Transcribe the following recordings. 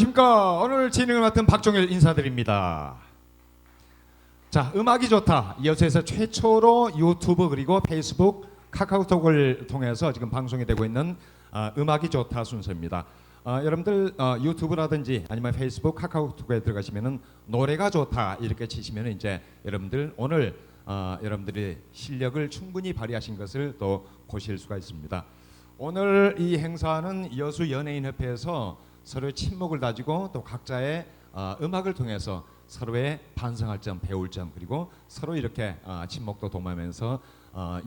안녕하십니까. 오늘 진행을 맡은 박종일 인사드립니다. 자, 음악이 좋다. 여수에서 최초로 유튜브 그리고 페이스북, 카카오톡을 통해서 지금 방송이 되고 있는 음악이 좋다 순서입니다. 여러분들 유튜브라든지 아니면 페이스북, 카카오톡에 들어가시면은 노래가 좋다 이렇게 치시면 이제 여러분들 오늘 여러분들의 실력을 충분히 발휘하신 것을 또 보실 수가 있습니다. 오늘 이 행사는 여수 연예인협회에서 서로의 친목을 다지고 또 각자의 음악을 통해서 서로의 반성할 점, 배울 점, 그리고 서로 이렇게 친목도 도모하면서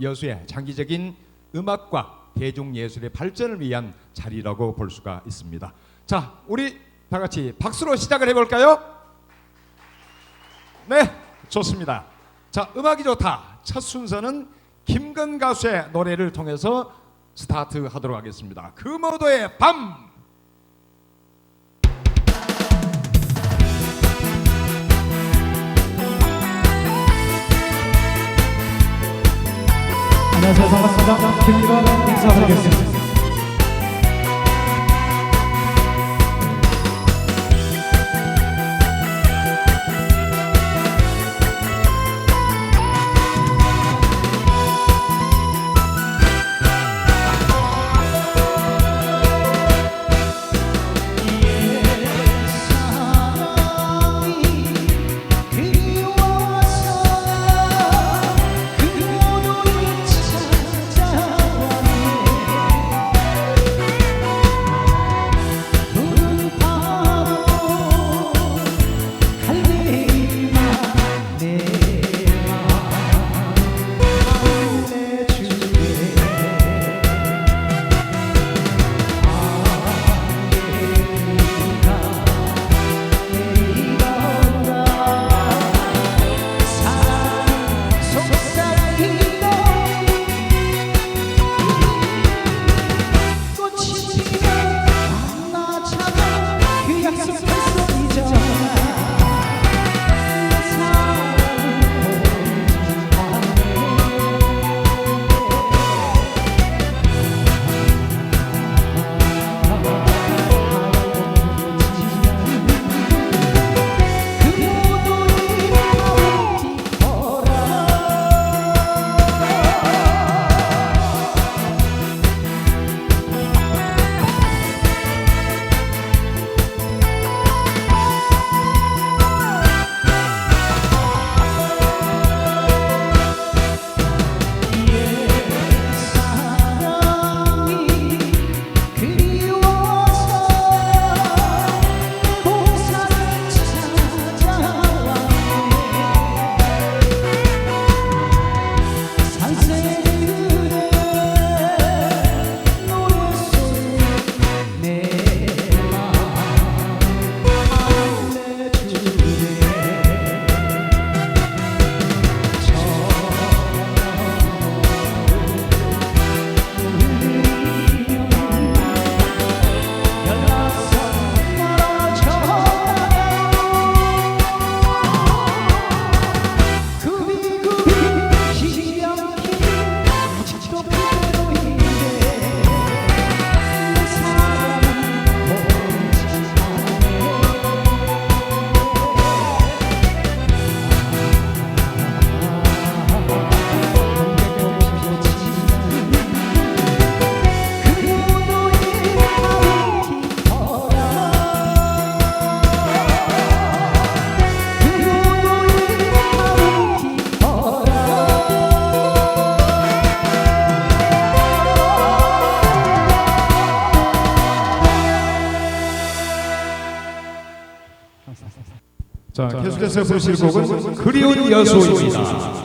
여수의 장기적인 음악과 대중예술의 발전을 위한 자리라고 볼 수가 있습니다. 자, 우리 다 같이 박수로 시작을 해볼까요? 네, 좋습니다. 자, 음악이 좋다. 첫 순서는 김건 가수의 노래를 통해서 스타트하도록 하겠습니다. 금오도의 밤. 안녕하세요. 반갑습니다. 김건 인사드리겠습니다. 자, 계속해서 부르실 곡은 그리운 여수입니다.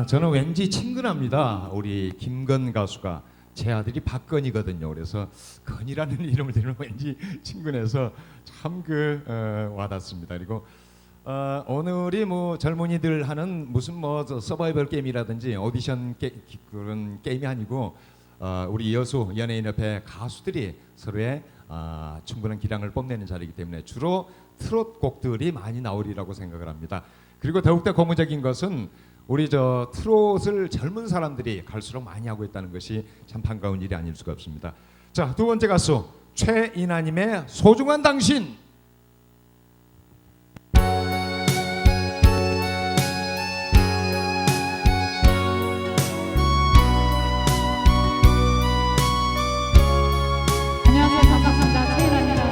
저는 왠지 친근합니다. 우리 김건 가수가 제 아들이 박건이거든요. 그래서 건이라는 이름을 들으면 왠지 친근해서 참 와닿습니다. 그리고 오늘이 뭐 젊은이들 하는 무슨 저 서바이벌 게임이라든지 오디션 그런 게임이 아니고 우리 여수 연예인협회 가수들이 서로의 충분한 기량을 뽐내는 자리이기 때문에 주로 트롯 곡들이 많이 나오리라고 생각을 합니다. 그리고 더욱더 고무적인 것은 우리 저 트롯을 젊은 사람들이 갈수록 많이 하고 있다는 것이 참 반가운 일이 아닐 수가 없습니다. 자, 두 번째 가수 최인아님의 소중한 당신. 안녕하세요. 반갑습니다. 최인아입니다.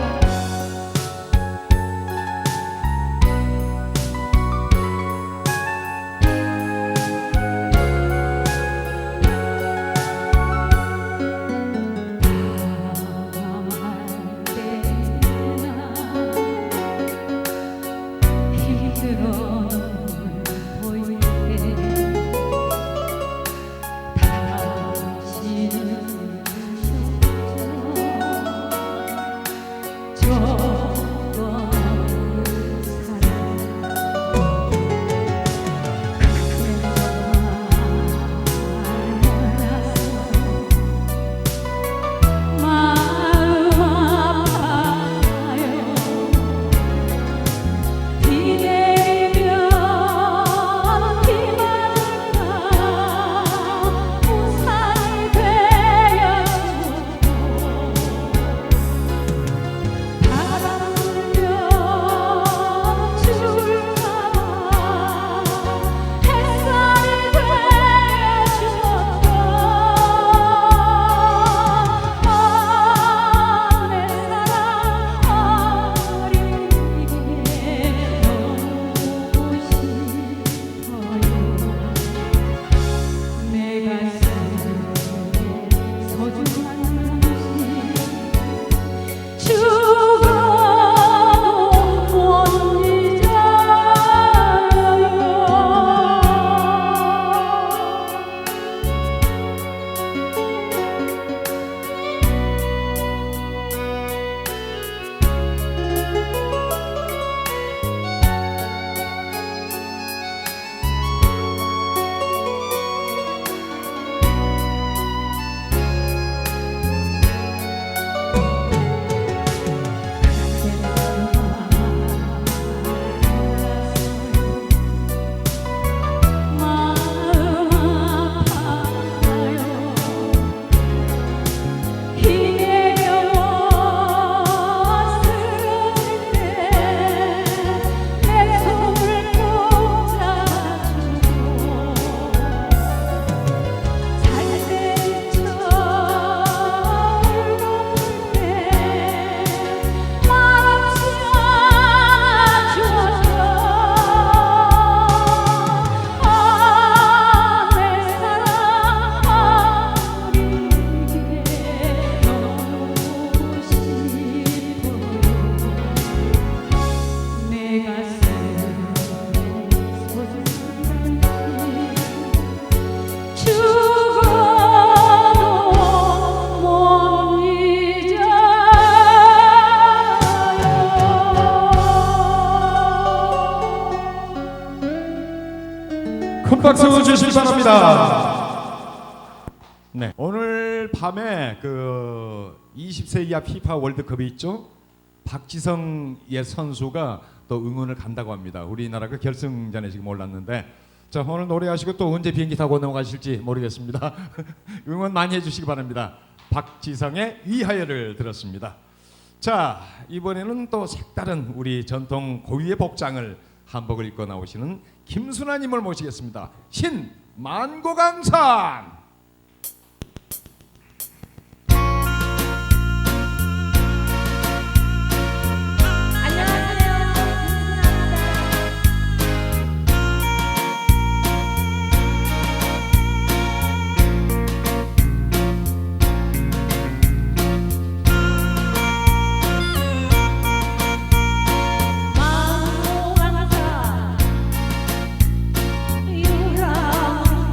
큰 박수 주시기 바랍니다. 네, 오늘 밤에 20세 이하 피파 월드컵이 있죠. 박지성 예 선수가 또 응원을 간다고 합니다. 우리나라가 결승전에 지금 올랐는데, 자, 오늘 노래하시고 또 언제 비행기 타고 넘어가실지 모르겠습니다. 응원 많이 해주시기 바랍니다. 박지성의 위하여를 들었습니다. 자, 이번에는 또 색다른 우리 전통 고유의 복장을 한복을 입고 나오시는 김순아님을 모시겠습니다. 신 만고강산. 유람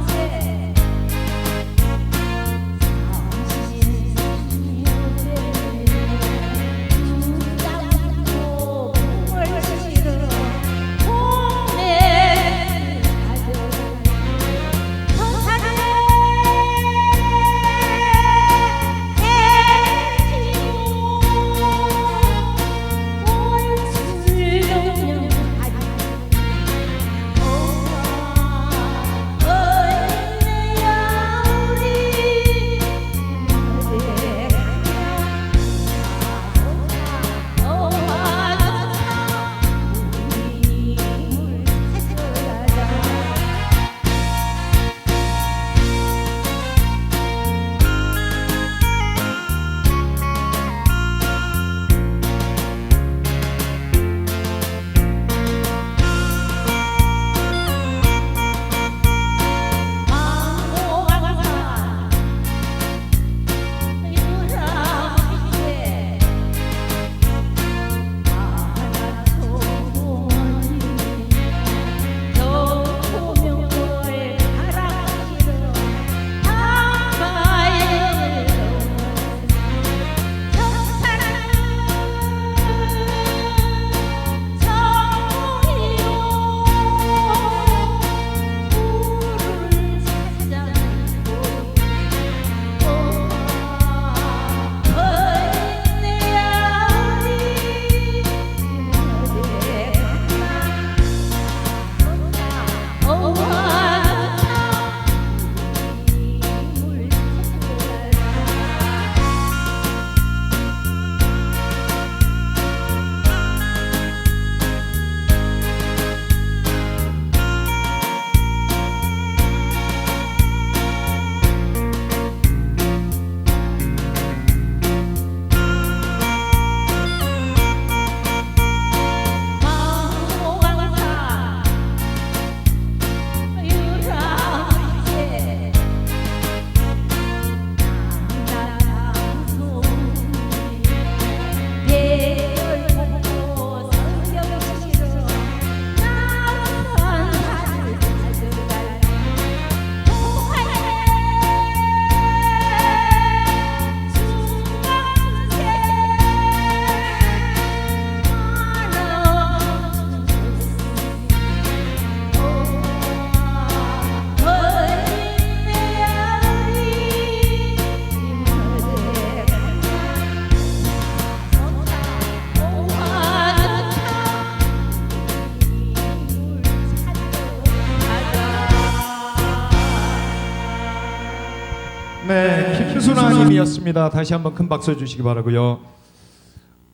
김순아님이었습니다. 다시 한번 큰 박수 주시기 바라고요.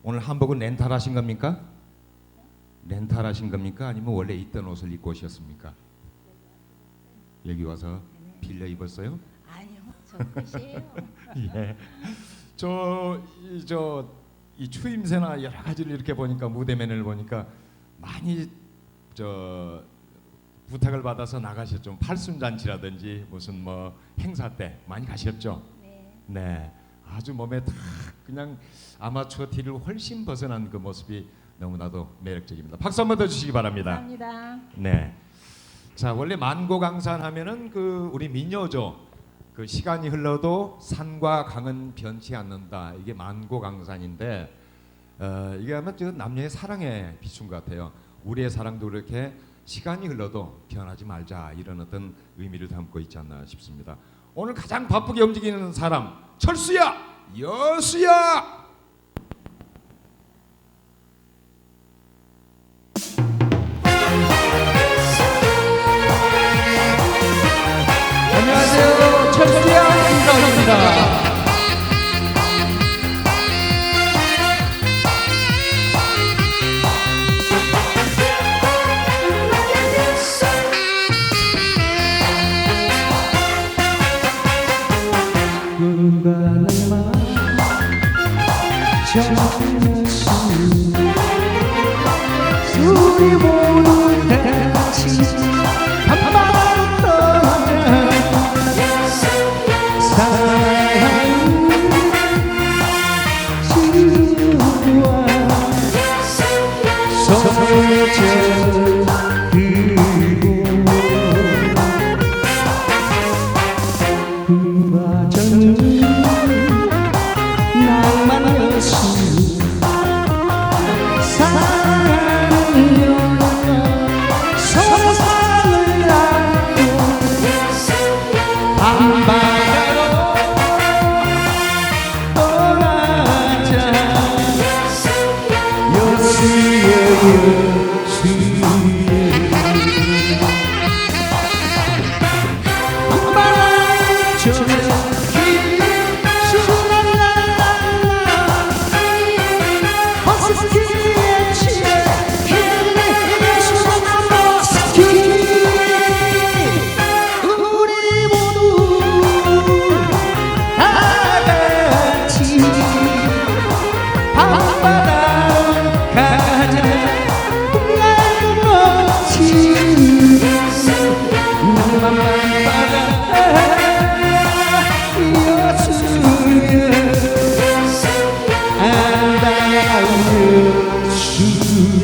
오늘 한복은 렌탈하신 겁니까? 렌탈하신 겁니까? 아니면 원래 있던 옷을 입고 오셨습니까? 여기 와서 빌려 입었어요? 아니요, 저 끝이에요. 예. 이 추임새나 여러 가지를 이렇게 보니까 무대면을 보니까 많이 부탁을 받아서 나가셨죠. 팔순잔치라든지 무슨 뭐 행사 때 많이 가셨죠. 네. 네, 아주 몸에 다 그냥 아마추어 티를 훨씬 벗어난 그 모습이 너무나도 매력적입니다. 박수 한번 더 주시기 바랍니다. 감사합니다. 네. 자, 원래 만고강산 하면은 그 우리 민요죠. 그 시간이 흘러도 산과 강은 변치 않는다. 이게 만고강산인데 이게 아마 저 남녀의 사랑에 비춘 것 같아요. 우리의 사랑도 그렇게 시간이 흘러도 변하지 말자 이런 어떤 의미를 담고 있지 않나 싶습니다. 오늘 가장 바쁘게 움직이는 사람 철수야, 여수야. 안녕하세요. 철수야 인사드립니다. 누가 우리 모두 같이 한바탕 사랑 지루와 소절 그리고 과정은 낭만이었으니 사랑이여 서로 사랑을 안고 밤바다로 떠나자 여수의 밤바다에 저기 허스키에 취해 우리 모두 다같이 밤바다로 가자 날 멋진 밤바다 여수여 아름다운 수여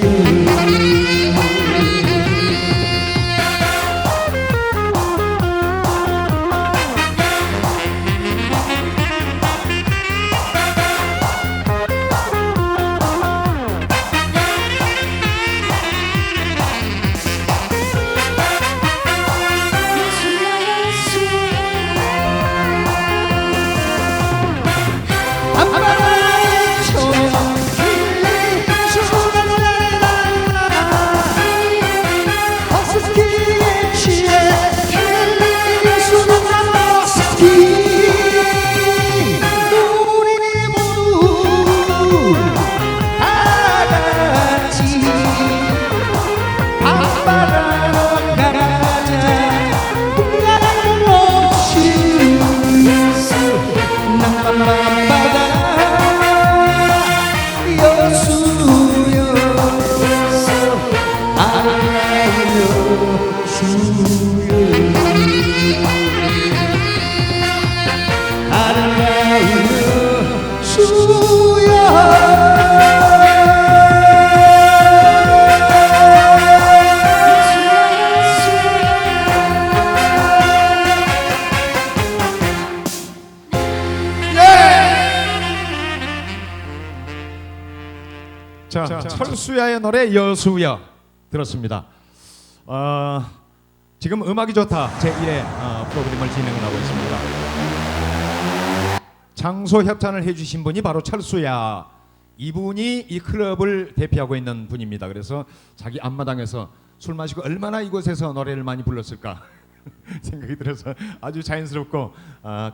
밤바다에 저기 허스키에 취해 허스키 우리 모두 다같이 밤바다로 가자 나는 없이 밤바다 여수여 아름다운 수여 아름다운 수여 자, 철수야의 노래 여수야 들었습니다. 지금 음악이 좋다 제1회 프로그램을 진행을 하고 있습니다. 장소 협찬을 해주신 분이 바로 철수야. 이분이 이 클럽을 대표하고 있는 분입니다. 그래서 자기 앞마당에서 술 마시고 얼마나 이곳에서 노래를 많이 불렀을까 생각이 들어서 아주 자연스럽고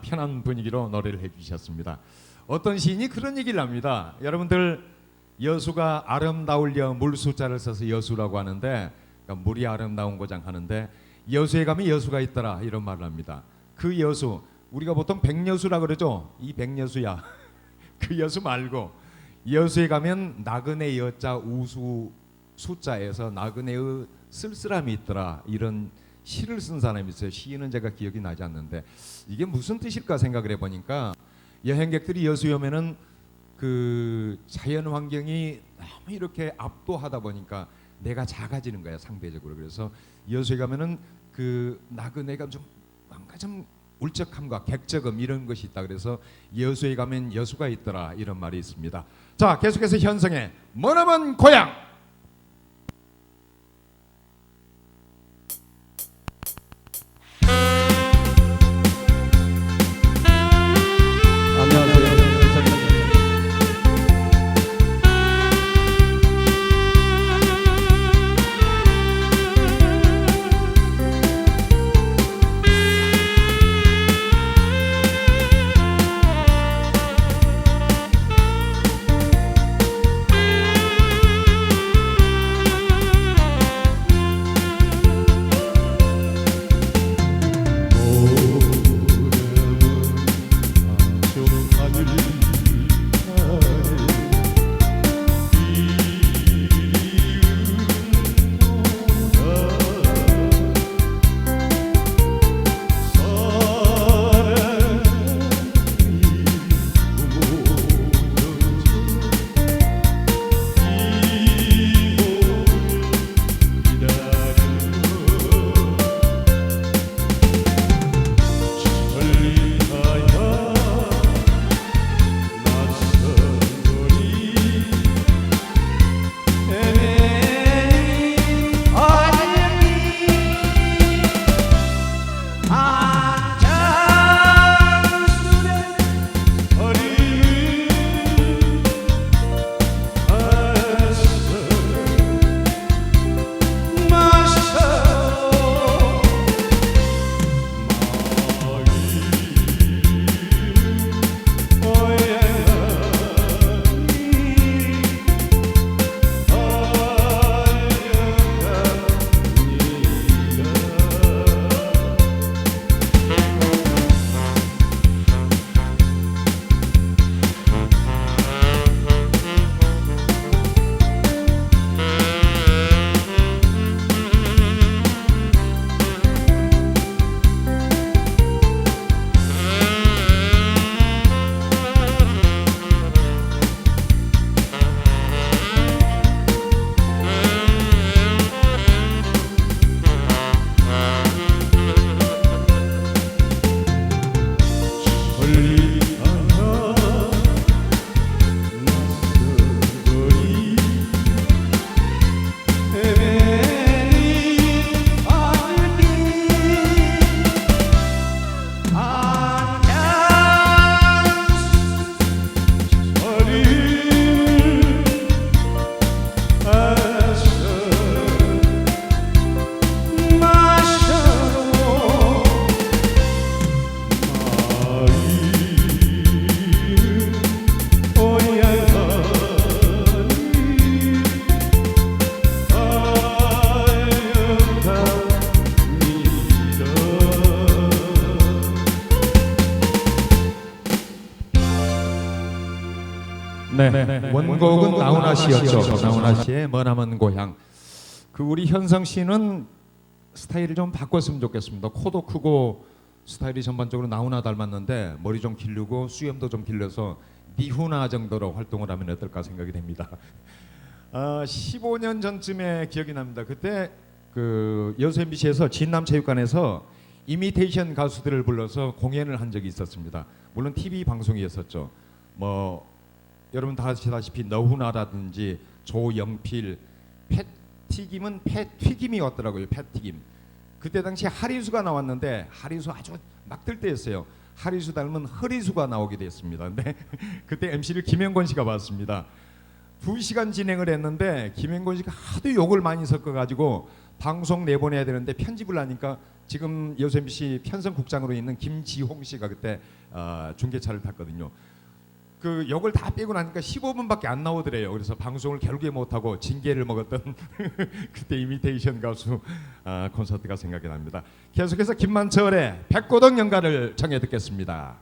편한 분위기로 노래를 해주셨습니다. 어떤 시인이 그런 얘기를 합니다. 여러분들 여수가 아름다울려 물 숫자를 써서 여수라고 하는데 그러니까 물이 아름다운 고장 하는데 여수에 가면 여수가 있더라 이런 말을 합니다. 그 여수 우리가 보통 백여수라 그러죠. 이 백여수야. 그 여수 말고 여수에 가면 나그네 여자 우수 숫자에서 나그네의 쓸쓸함이 있더라 이런 시를 쓴 사람이 있어요. 시인은 제가 기억이 나지 않는데 이게 무슨 뜻일까 생각을 해보니까 여행객들이 여수에 오면은 그 자연 환경이 너무 이렇게 압도하다 보니까 내가 작아지는 거야 상대적으로. 그래서 여수에 가면은 그 나그네가 좀 뭔가 좀 울적함과 객적음 이런 것이 있다. 그래서 여수에 가면 여수가 있더라 이런 말이 있습니다. 자, 계속해서 현성의 머나먼 고향. 네. 원곡은 나훈아 씨였죠. 나훈아 씨의 머나먼 고향. 그 우리 현성 씨는 스타일을 좀 바꿨으면 좋겠습니다. 코도 크고 스타일이 전반적으로 나훈아 닮았는데 머리 좀 기르고 수염도 좀 길러서 니훈아 정도로 활동을 하면 어떨까 생각이 됩니다. 15년 전쯤에 기억이 납니다. 그때 그 여수 MBC에서 진남체육관에서 이미테이션 가수들을 불러서 공연을 한 적이 있었습니다. 물론 TV 방송이었었죠. 뭐 여러분 다 아시다시피 너훈아라든지 조영필, 팻튀김은 팻튀김이었더라고요. 팻튀김. 그때 당시 하리수가 나왔는데 하리수 아주 막 뜰 때였어요. 하리수 닮은 허리수가 나오게 됐습니다. 근데 그때 MC를 김영권 씨가 봤습니다. 2시간 진행을 했는데 김영권 씨가 하도 욕을 많이 섞어가지고 방송 내보내야 되는데 편집을 하니까 지금 여수 MBC 편성국장으로 있는 김지홍 씨가 그때 중계차를 탔거든요. 그 역을 다 빼고 나니까 15분밖에 안 나오더래요. 그래서 방송을 결국에 못하고 징계를 먹었던 그때 이미테이션 가수 콘서트가 생각이 납니다. 계속해서 김만철의 백고동 연가를 청해 듣겠습니다.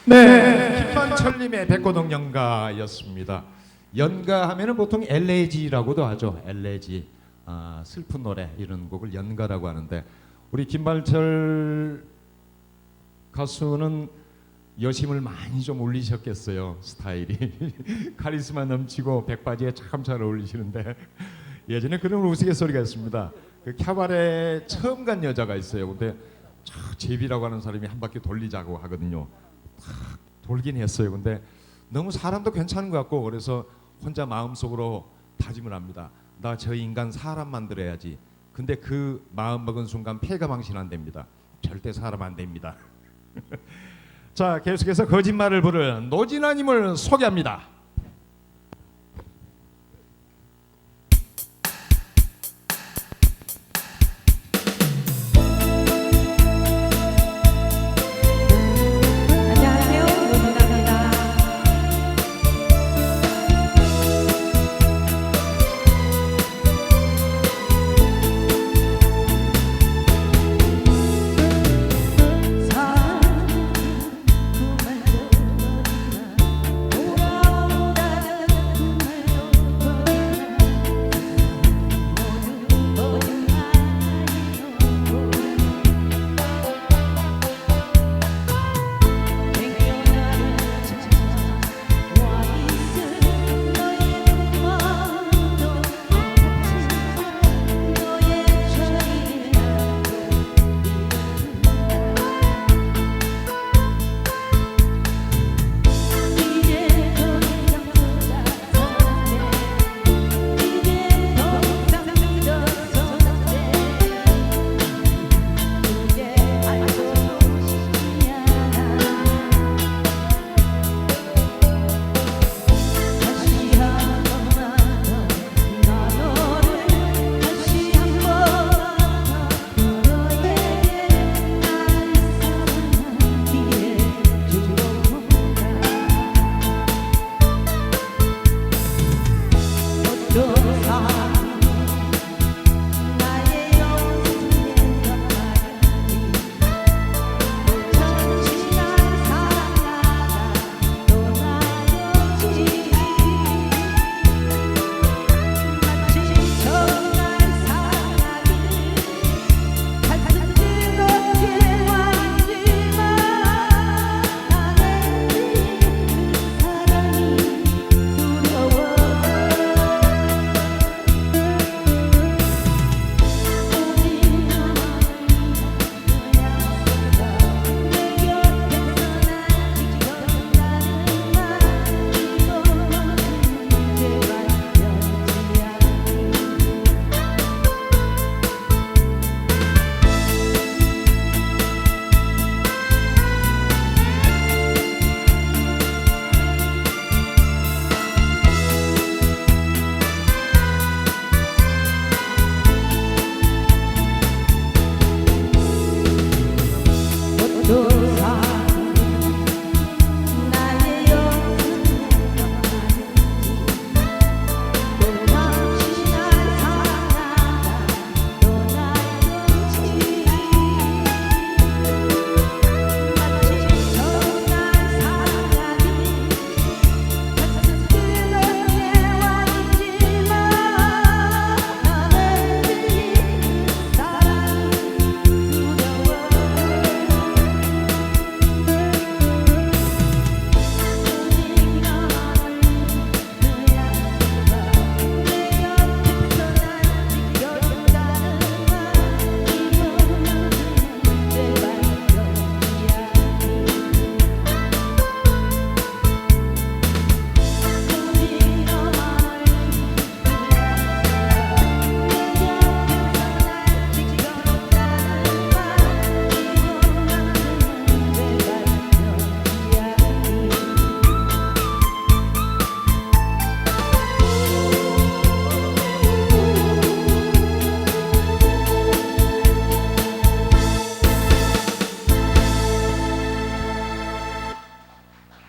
네, 김만철님의 백고동 연가였습니다. 연가하면은 보통 엘레지라고도 하죠. 엘레지, 슬픈 노래 이런 곡을 연가라고 하는데 우리 김만철 가수는 여심을 많이 좀 올리셨겠어요. 스타일이 카리스마 넘치고 백바지에 참 잘 어울리시는데 예전에 그런 우스갯소리가 있습니다. 그 캬바레 처음 간 여자가 있어요. 근데 제비라고 하는 사람이 한 바퀴 돌리자고 하거든요. 탁 돌긴 했어요. 근데 너무 사람도 괜찮은 것 같고 그래서 혼자 마음속으로 다짐을 합니다. 나 저 인간 사람 만들어야지. 근데 그 마음 먹은 순간 폐가 망신 안 됩니다. 절대 사람 안 됩니다. 자, 계속해서 거짓말을 부를 노진아님을 소개합니다. 안녕하세요, 노진아입니다.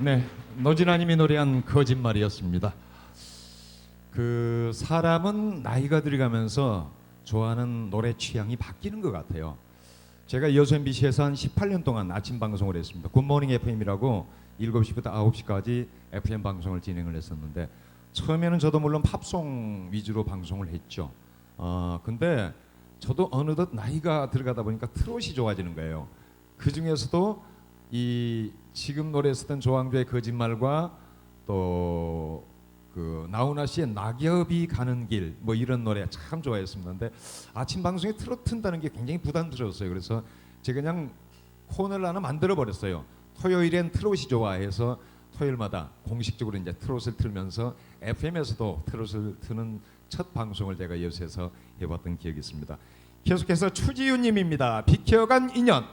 네, 노진아님이 노래한 거짓말이었습니다. 그 사람은 나이가 들어가면서 좋아하는 노래 취향이 바뀌는 것 같아요. 제가 여수 MBC에서 한 18년 동안 아침 방송을 했습니다. 굿모닝 FM이라고 7시부터 9시까지 FM 방송을 진행을 했었는데 처음에는 저도 물론 팝송 위주로 방송을 했죠. 근데 저도 어느덧 나이가 들어가다 보니까 트롯이 좋아지는 거예요. 그 중에서도 이 지금 노래 쓰던 조항조의 거짓말과 또 그 나훈아 씨의 낙엽이 가는 길 뭐 이런 노래 참 좋아했습니다. 근데 아침 방송에 트롯 튼다는 게 굉장히 부담스러웠어요. 그래서 제가 그냥 코너를 하나 만들어 버렸어요. 토요일엔 트롯이 좋아해서 토요일마다 공식적으로 이제 트롯을 틀면서 FM에서도 트롯을 트는 첫 방송을 제가 여수에서 해봤던 기억이 있습니다. 계속해서 추지윤님입니다. 비켜간 인연.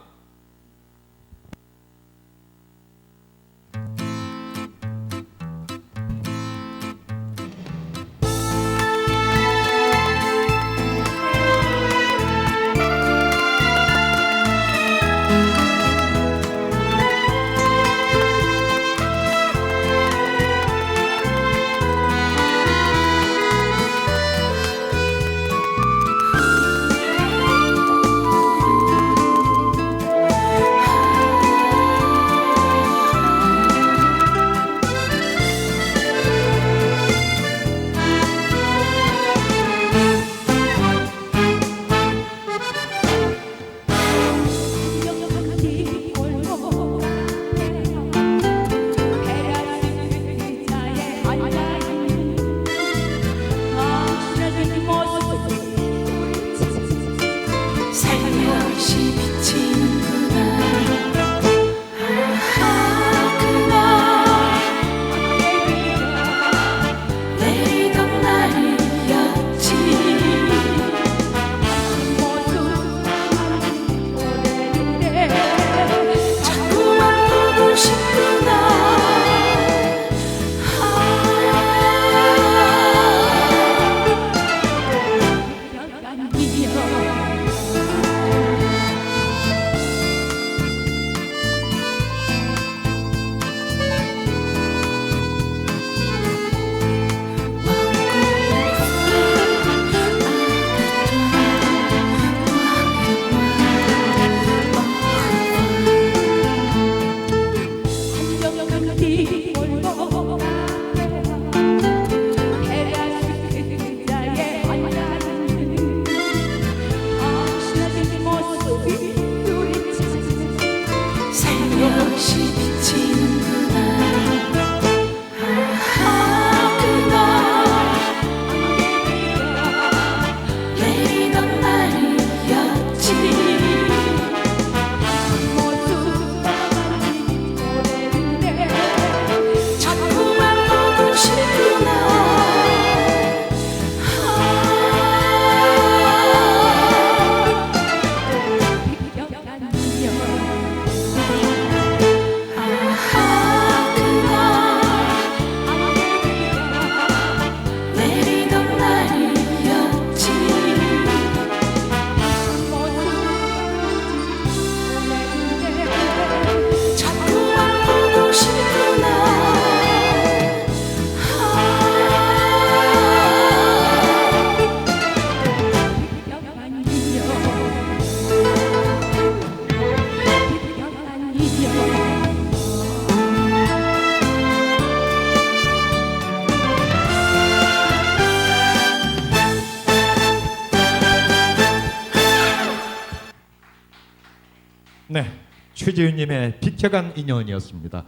네, 최지윤님의 비켜간 인연이었습니다.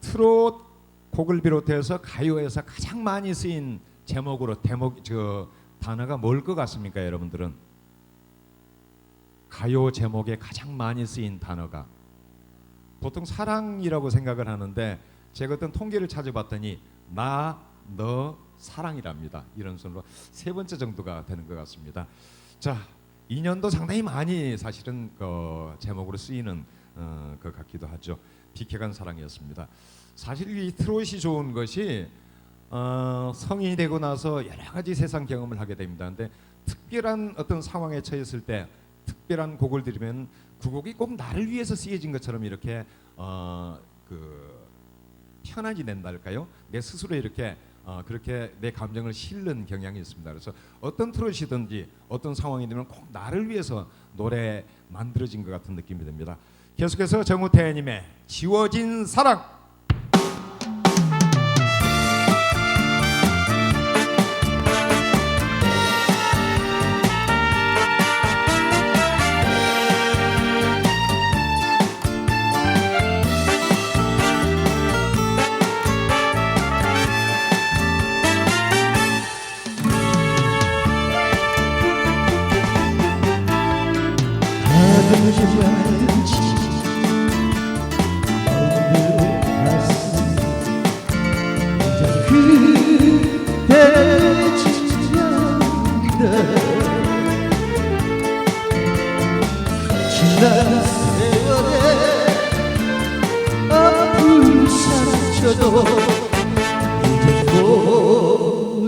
트롯 곡을 비롯해서 가요에서 가장 많이 쓰인 제목으로 단어가 뭘 것 같습니까, 여러분들은? 가요 제목에 가장 많이 쓰인 단어가 보통 사랑이라고 생각을 하는데 제가 어떤 통계를 찾아봤더니 나, 너, 사랑이랍니다. 이런 순으로 세 번째 정도가 되는 것 같습니다. 자, 인연도 상당히 많이 사실은 제목으로 쓰이는 것 같기도 하죠. 비켜간 사랑이었습니다. 사실 이 트롯이 좋은 것이 성인이 되고 나서 여러 가지 세상 경험을 하게 됩니다. 근데 특별한 어떤 상황에 처했을 때 특별한 곡을 들으면 그 곡이 꼭 나를 위해서 쓰여진 것처럼 이렇게 편안이 된달까요? 내 스스로 이렇게 그렇게 내 감정을 실는 경향이 있습니다. 그래서 어떤 트롯이든지 어떤 상황이 되면 꼭 나를 위해서 노래 만들어진 것 같은 느낌이 듭니다. 계속해서 정우태님의 지워진 사랑. 지난 세월에 아픈 상처도 이제 모두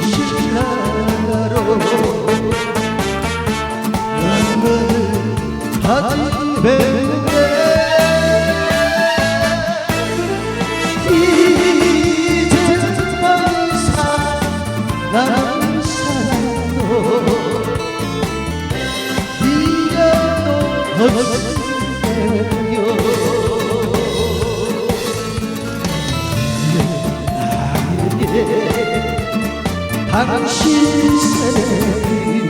진실하로 눈물을 다시 뱉는데 나는 사랑도 미련도 없으며 나에게 당신 사랑이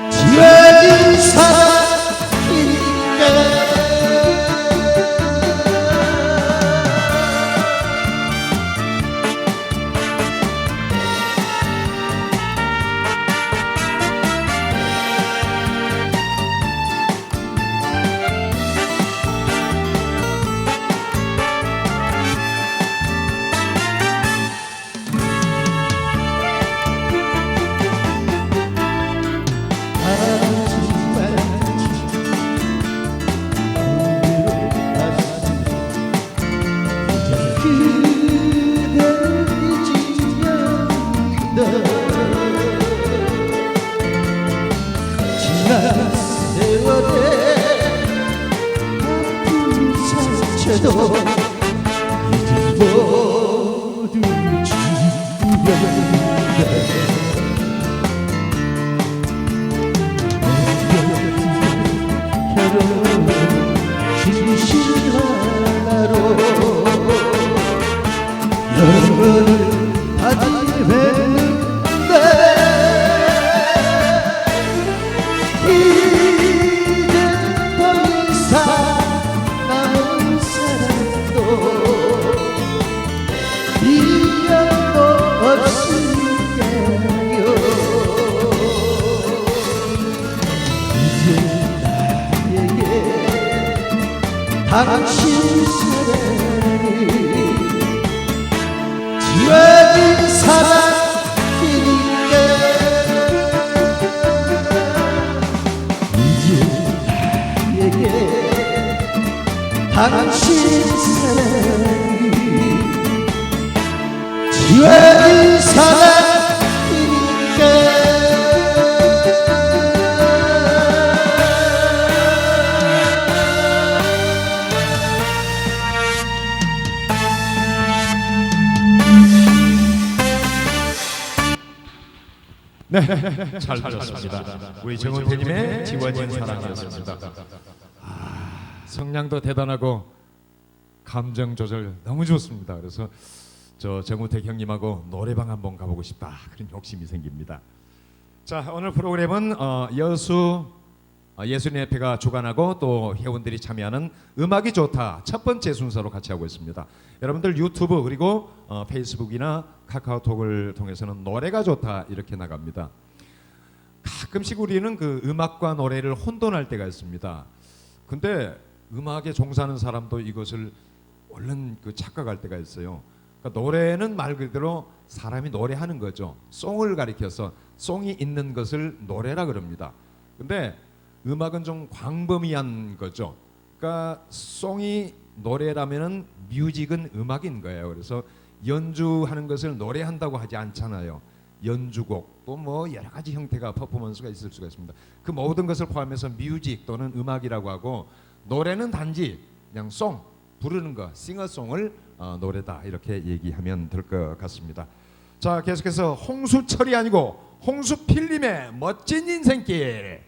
지워진 사랑이니까 지난 세월에 아픈 상처도 이제 모두 진실 하나로 영원을 다시 뵙는데 이제 더 이상 남은 사랑도 미련도 없으니까요. 이제 나에게 당신 사랑이 지워진 사랑이니까 이제 나에게 당신 사랑이 지워진 사랑이니까 네, 잘 들었습니다. 우리 정은태님의 지워진 사랑이었습니다. 성량도 대단하고 감정 조절 너무 좋습니다. 그래서 저 정우태 형님하고 노래방 한번 가보고 싶다 그런 욕심이 생깁니다. 자, 오늘 프로그램은 여수 예술인협회가 주관하고 또 회원들이 참여하는 음악이 좋다 첫 번째 순서로 같이 하고 있습니다. 여러분들 유튜브 그리고 페이스북이나 카카오톡을 통해서는 노래가 좋다 이렇게 나갑니다. 가끔씩 우리는 그 음악과 노래를 혼돈할 때가 있습니다. 근데 음악에 종사하는 사람도 이것을 얼른 그 착각할 때가 있어요. 그러니까 노래는 말 그대로 사람이 노래하는 거죠. 송을 가리켜서 송이 있는 것을 노래라 그럽니다. 근데 음악은 좀 광범위한 거죠. 그러니까 송이 노래라면은 뮤직은 음악인 거예요. 그래서 연주하는 것을 노래한다고 하지 않잖아요. 연주곡 또 뭐 여러 가지 형태가 퍼포먼스가 있을 수가 있습니다. 그 모든 것을 포함해서 뮤직 또는 음악이라고 하고 노래는 단지 그냥 송 부르는 거 싱어송을 노래다 이렇게 얘기하면 될 것 같습니다. 자 계속해서 홍수철이 아니고 홍수필님의 멋진 인생길.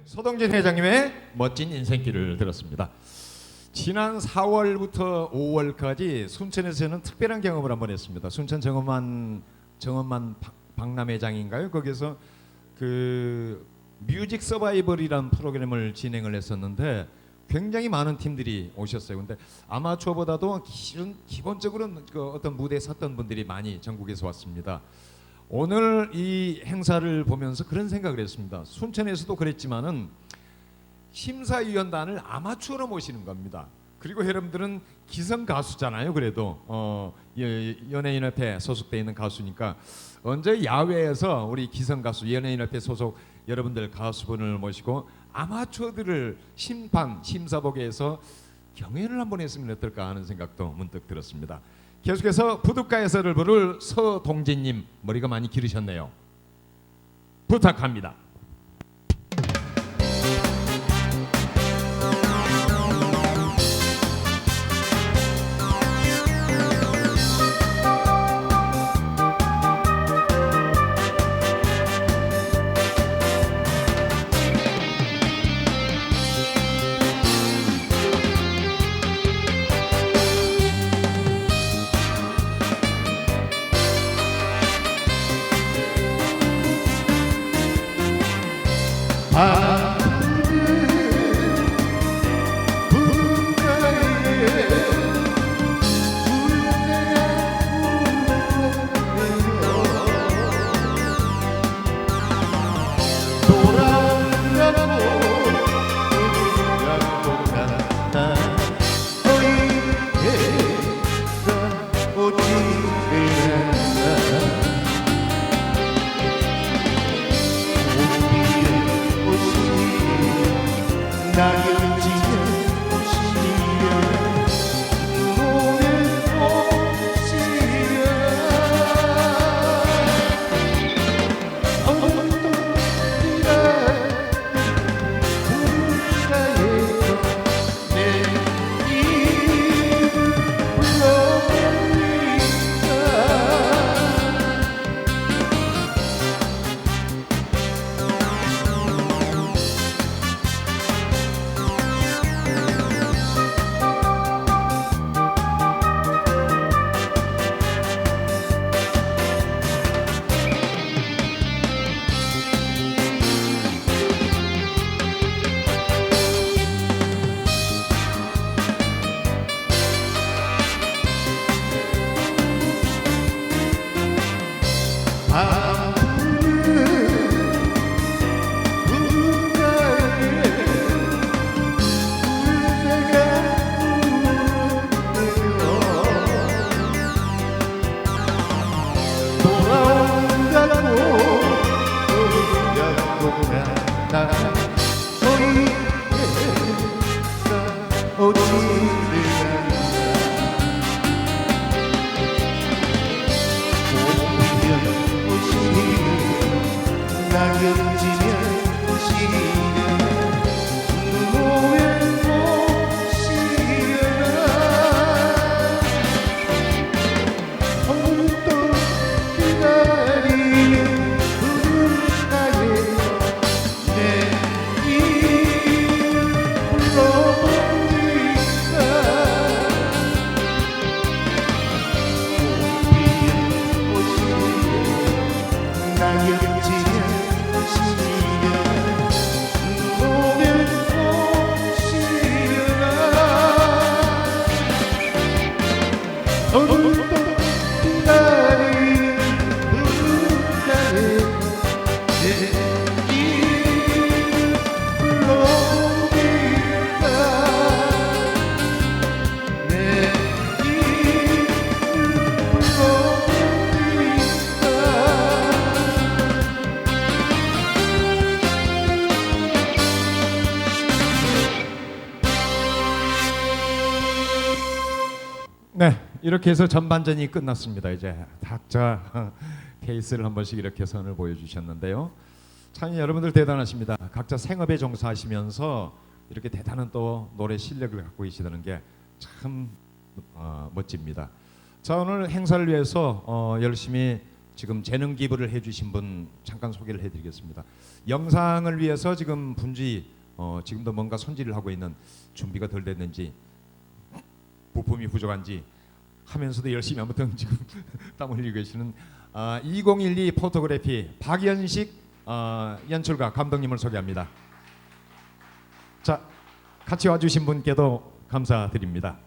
서동진 회장님의 멋진 인생길을 들었습니다. 지난 4월부터 5월까지 순천에서는 특별한 경험을 한번 했습니다. 순천 정엄만 박람회장인가요? 거기서 그 뮤직 서바이벌이라는 프로그램을 진행을 했었는데 굉장히 많은 팀들이 오셨어요. 근데 아마추어보다도 기본적으로는 그 어떤 무대에 섰던 분들이 많이 전국에서 왔습니다. 오늘 이 행사를 보면서 그런 생각을 했습니다. 순천에서도 그랬지만은 심사위원단을 아마추어로 모시는 겁니다. 그리고 여러분들은 기성 가수잖아요. 그래도 연예인협회 소속돼 있는 가수니까 언제 야외에서 우리 기성 가수 연예인협회 소속 여러분들 가수분을 모시고 아마추어들을 심사보게 해서 경연을 한번 했으면 어떨까 하는 생각도 문득 들었습니다. 계속해서 부둣가에서를 부를 서동진님, 머리가 많이 기르셨네요. 부탁합니다. 네, 이렇게 해서 전반전이 끝났습니다. 이제 각자 페이스를 한 번씩 이렇게 선을 보여주셨는데요. 참 여러분들 대단하십니다. 각자 생업에 종사하시면서 이렇게 대단한 또 노래 실력을 갖고 계시다는 게 참 멋집니다. 자, 오늘 행사를 위해서 열심히 지금 재능 기부를 해주신 분 잠깐 소개를 해드리겠습니다. 영상을 위해서 지금 분주히 지금도 뭔가 손질을 하고 있는, 준비가 덜 됐는지 부품이 부족한지 하면서도 열심히 아무튼 지금 땀 흘리고 계시는 2012 포토그래피 박연식 연출가 감독님을 소개합니다. 자, 같이 와주신 분께도 감사드립니다.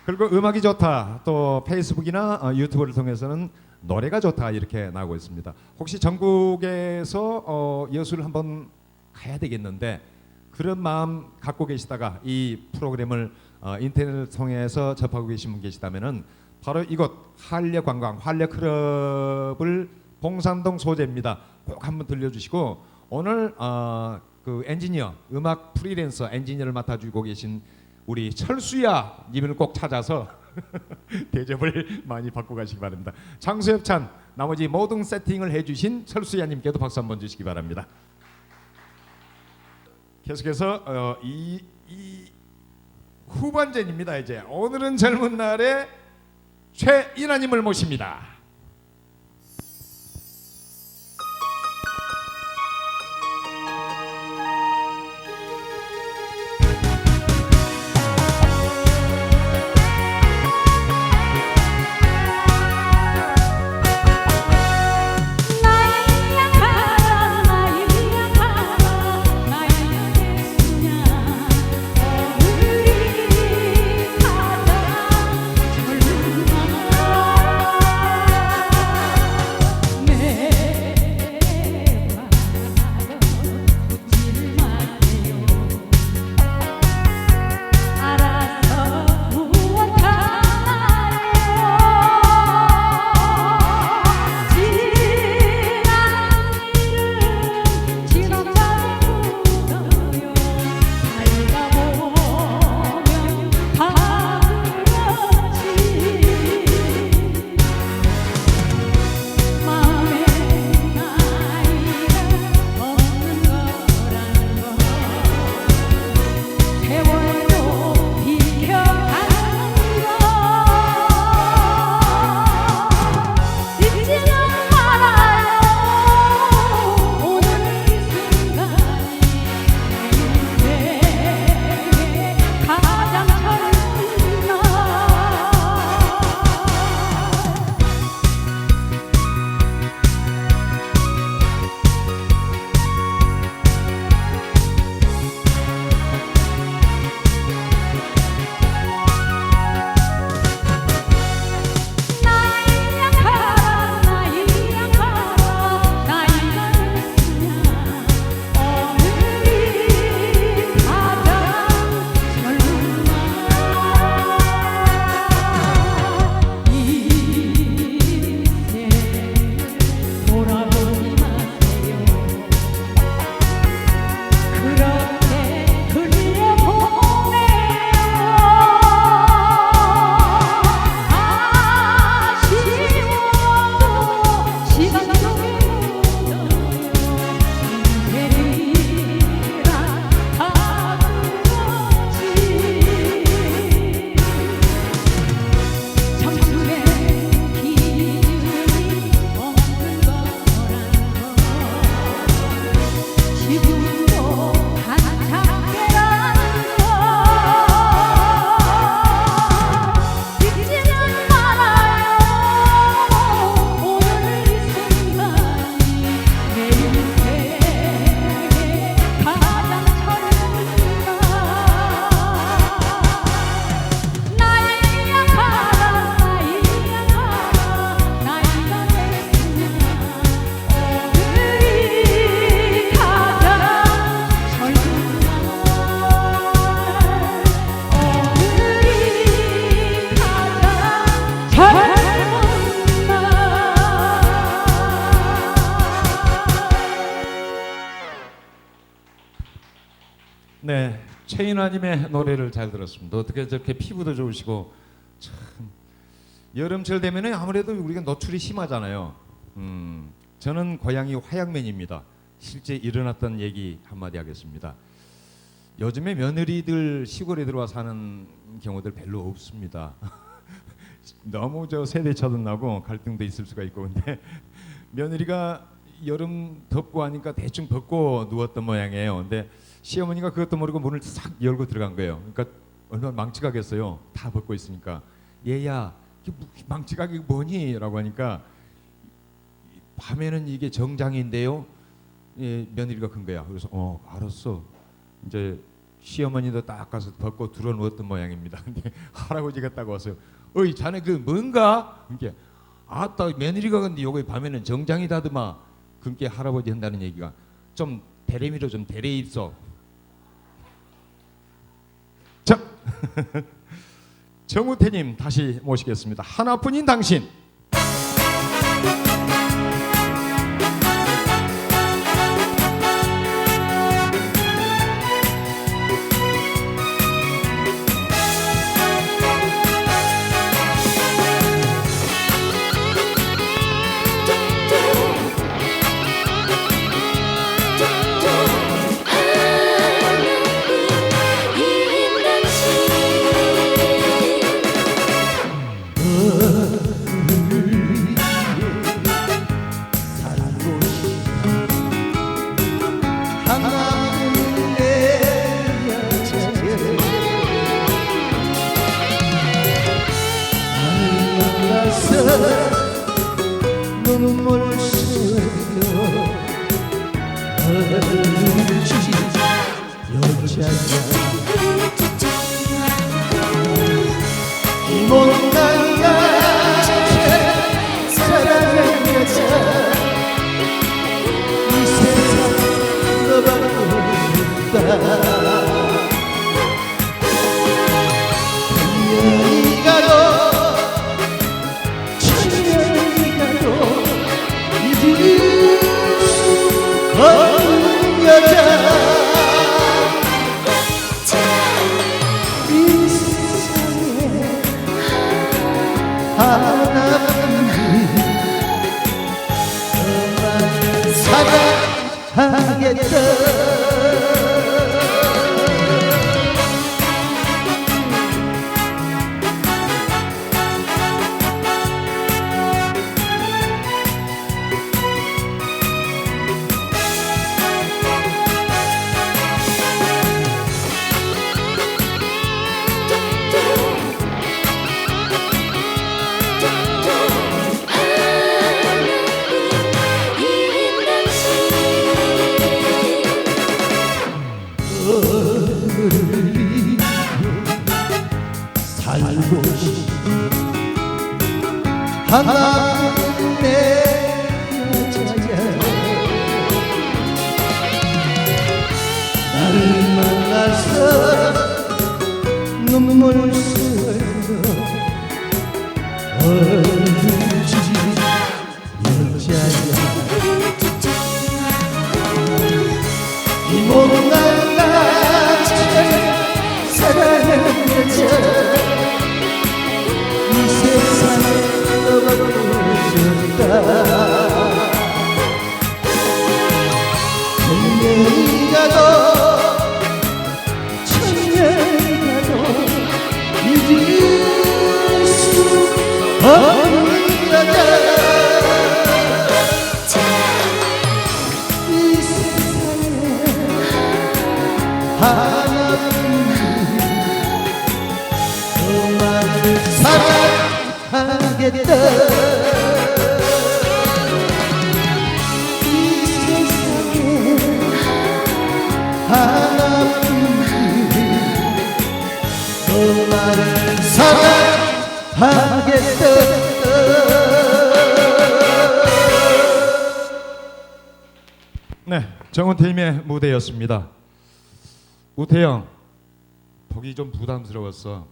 그리고 음악이 좋다, 또 페이스북이나 유튜브를 통해서는 노래가 좋다 이렇게 나오고 있습니다. 혹시 전국에서 여수를 한번 가야 되겠는데 그런 마음 갖고 계시다가 이 프로그램을 인터넷을 통해서 접하고 계신 분 계시다면은 바로 이곳 한려관광 한려클럽을 봉산동 소재입니다. 꼭 한번 들려주시고 오늘 그 엔지니어, 음악 프리랜서 엔지니어를 맡아주고 계신 우리 철수야 님을 꼭 찾아서 대접을 많이 받고 가시기 바랍니다. 장수협찬 나머지 모든 세팅을 해주신 철수야 님께도 박수 한번 주시기 바랍니다. 계속해서 이 후반전입니다. 이제 오늘은 젊은 날에 최인아님을 모십니다. 나의 약한 나의 약한 네, 최인화님의 노래를 잘 들었습니다. 어떻게 저렇게 피부도 좋으시고 참 여름철 되면은 아무래도 우리가 노출이 심하잖아요. 저는 고향이 화양면입니다. 실제 일어났던 얘기 한마디 하겠습니다. 요즘에 며느리들 시골에 들어와 사는 경우들 별로 없습니다. 너무 저 세대 차등나고 갈등도 있을 수가 있고 근데 며느리가 여름 덥고 하니까 대충 벗고 누웠던 모양이에요. 근데 시어머니가 그것도 모르고 문을 싹 열고 들어간 거예요. 그러니까 얼마나 망측하겠어요. 다 벗고 있으니까. 얘야, 이게 망측하기 뭐니? 라고 하니까 밤에는 이게 정장인데요. 예, 며느리가 큰 거야. 그래서 알았어. 이제 시어머니도 딱 가서 벗고 들어 누웠던 모양입니다. 근데 할아버지가 딱 왔어요. 어이 자네 그 뭔가? 이게 아따 며느리가 근데 요거 밤에는 정장이다더마. 그게 할아버지 한다는 얘기가 좀 대레미로 좀 대레 있어. 자 정우태님 다시 모시겠습니다. 하나뿐인 당신. 눈물 흘려 얼지 여자야 못난 나의 사랑의 여자 이 세상 너밖에 없다 천년이 가도 천년이 가도 잊을 수 없는 여자 이 세상에 하나뿐인 너만 사랑하겠다 살고 하나뿐인 내 여자야 나를 만나서 눈물 흘려 얼지 여자야 이 못난 나의 사랑하는 여자 이 세상에 너밖에 없다 천년이 가도 천년이 가도 잊을 수 없는 여자 이 세상에 하나뿐인 너만을 사랑하겠다 이 세상에 하나뿐인 너만을 사랑하겠다 네, 정은태님의 무대였습니다. 우태영, 보기 좀 부담스러웠어.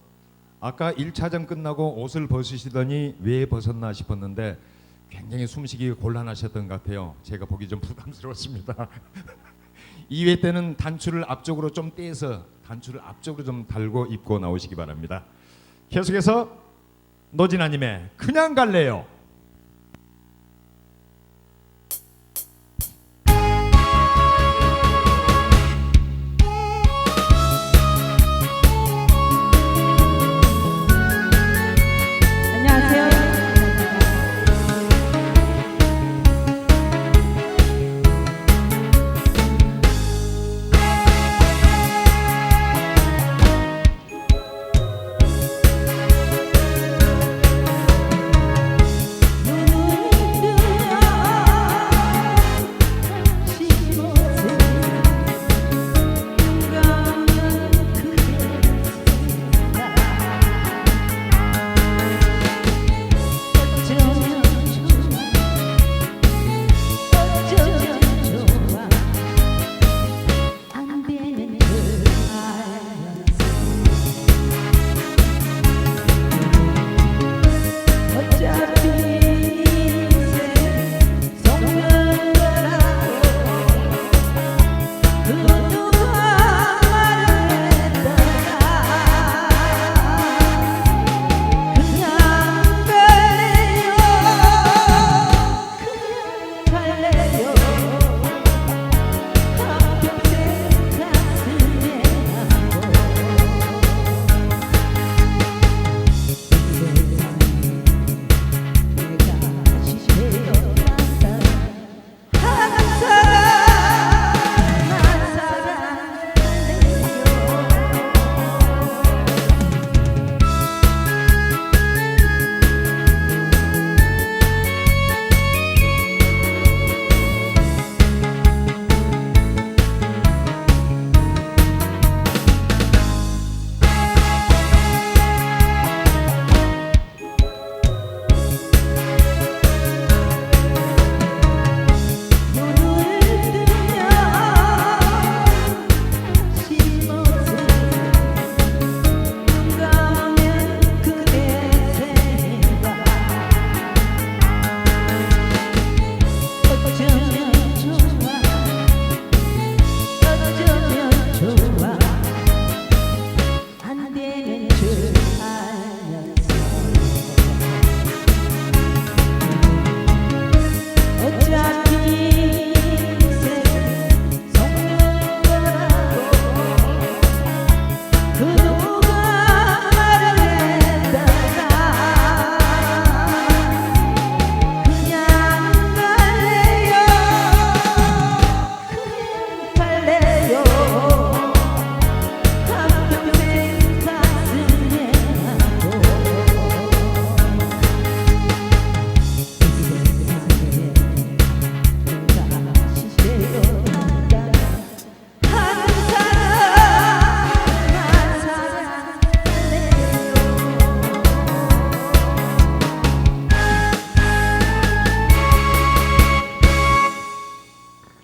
아까 1차전 끝나고 옷을 벗으시더니 왜 벗었나 싶었는데 굉장히 숨쉬기 곤란하셨던 것 같아요. 제가 보기 좀 부담스러웠습니다. 2회 때는 단추를 앞쪽으로 좀 떼서 단추를 앞쪽으로 좀 달고 입고 나오시기 바랍니다. 계속해서 노진아님의 그냥 갈래요. 안녕하세요.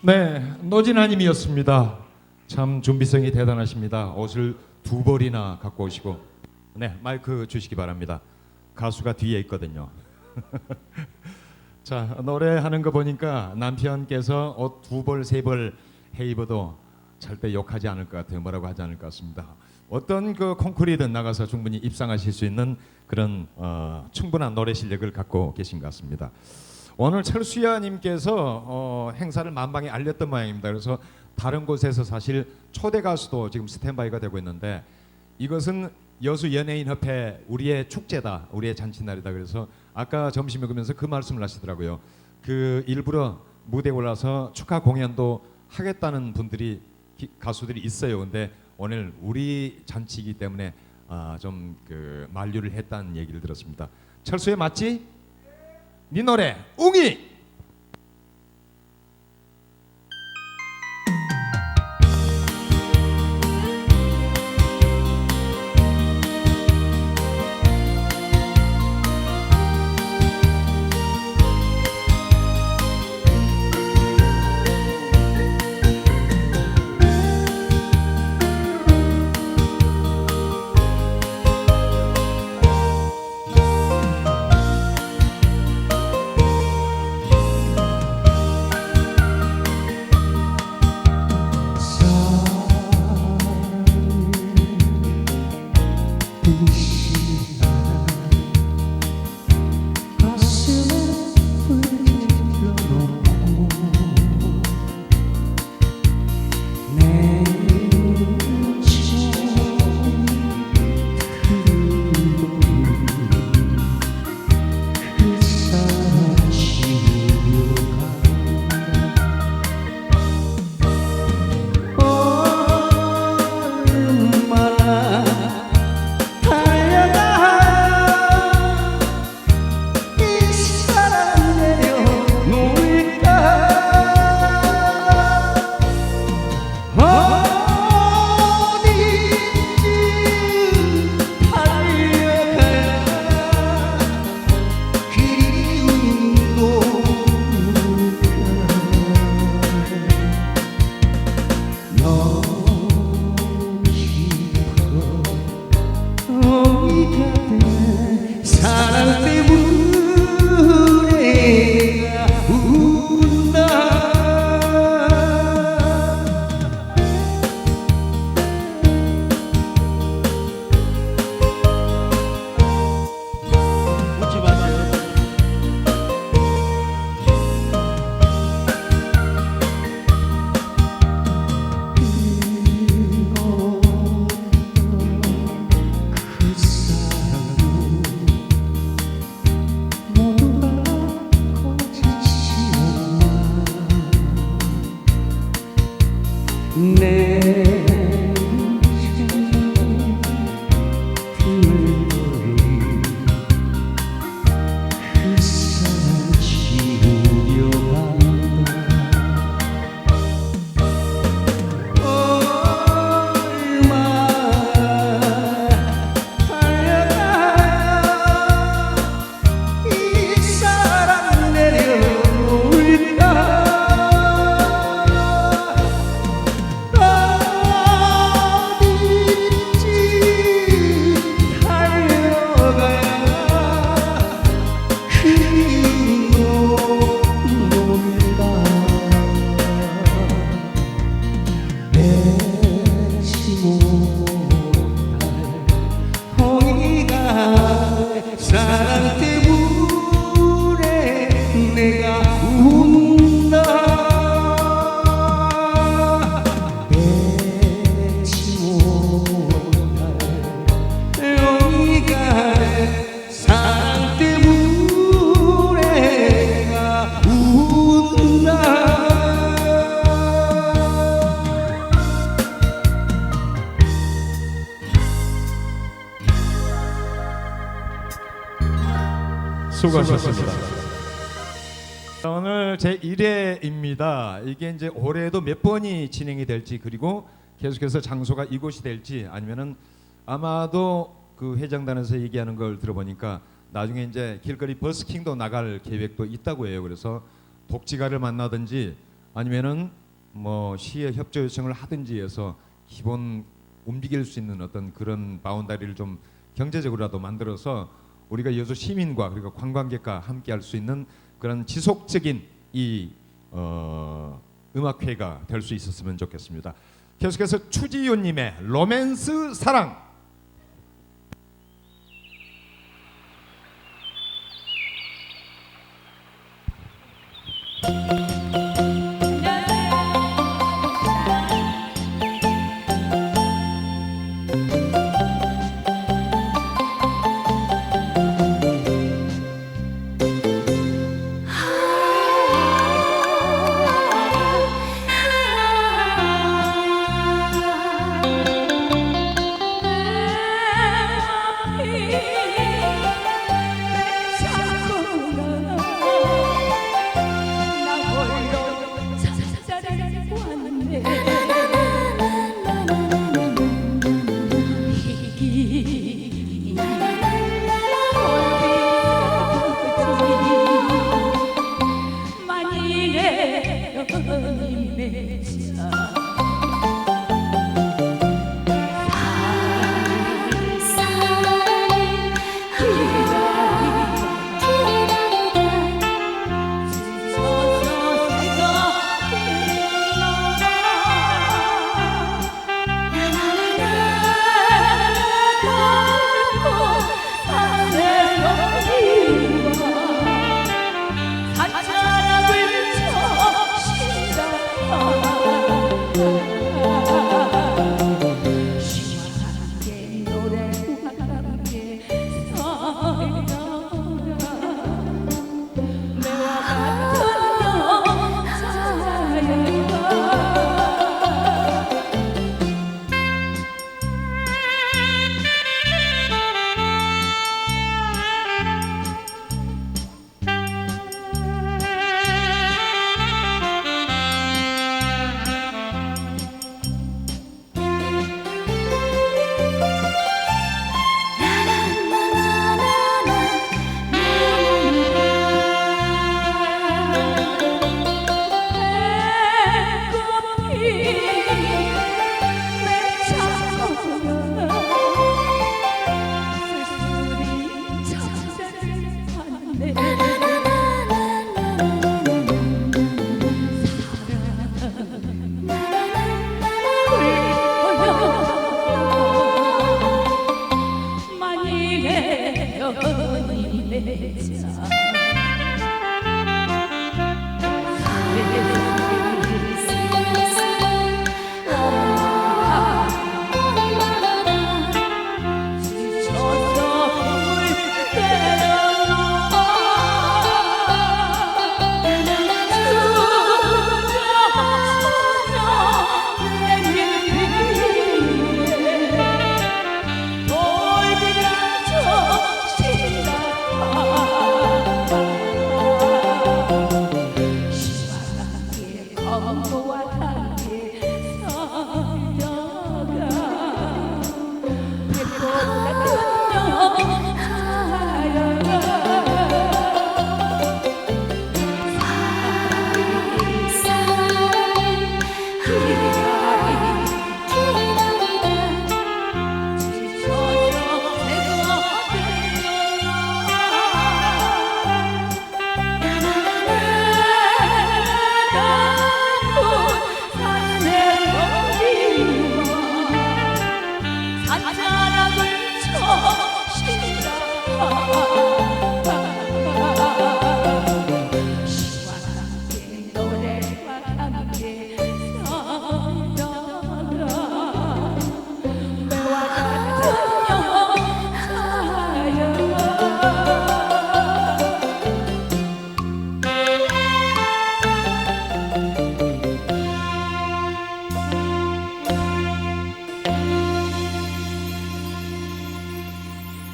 네, 노진아님이었습니다. 참 준비성이 대단하십니다. 옷을 2벌이나 갖고 오시고, 네, 마이크 주시기 바랍니다. 가수가 뒤에 있거든요. 자, 노래하는 거 보니까 남편께서 옷 2벌, 3벌 해 입어도 절대 욕하지 않을 것 같아요. 뭐라고 하지 않을 것 같습니다. 어떤 그 콩쿠르이든 나가서 충분히 입상하실 수 있는 그런 충분한 노래 실력을 갖고 계신 것 같습니다. 오늘 철수야님께서 행사를 만방에 알렸던 모양입니다. 그래서 다른 곳에서 사실 초대 가수도 지금 스탠바이가 되고 있는데, 이것은 여수연예인협회 우리의 축제다, 우리의 잔칫날이다. 그래서 아까 점심 먹으면서 그 말씀을 하시더라고요. 그 일부러 무대에 올라서 축하 공연도 하겠다는 분들이 가수들이 있어요. 근데 오늘 우리 잔치이기 때문에 좀 그 만류를 했다는 얘기를 들었습니다. 철수야 맞지? 네 노래 웅이. 사랑 때문에 내가 운다. 배치 못할 영희가 사랑 때문에 내가 운다. 수고하셨습니다. 오늘 제 1회입니다. 이게 이제 올해도 몇 번이 진행이 될지, 그리고 계속해서 장소가 이곳이 될지, 아니면은 아마도 그 회장단에서 얘기하는 걸 들어보니까 나중에 이제 길거리 버스킹도 나갈 계획도 있다고 해요. 그래서 독지가를 만나든지 아니면은 뭐 시에 협조 요청을 하든지 해서 기본 움직일 수 있는 어떤 그런 바운다리를 좀 경제적으로라도 만들어서 우리가 여수 시민과 그리고 관광객과 함께 할 수 있는 그런 지속적인 이 음악회가 될 수 있었으면 좋겠습니다. 계속해서 추지윤님의 로맨스 사랑. 아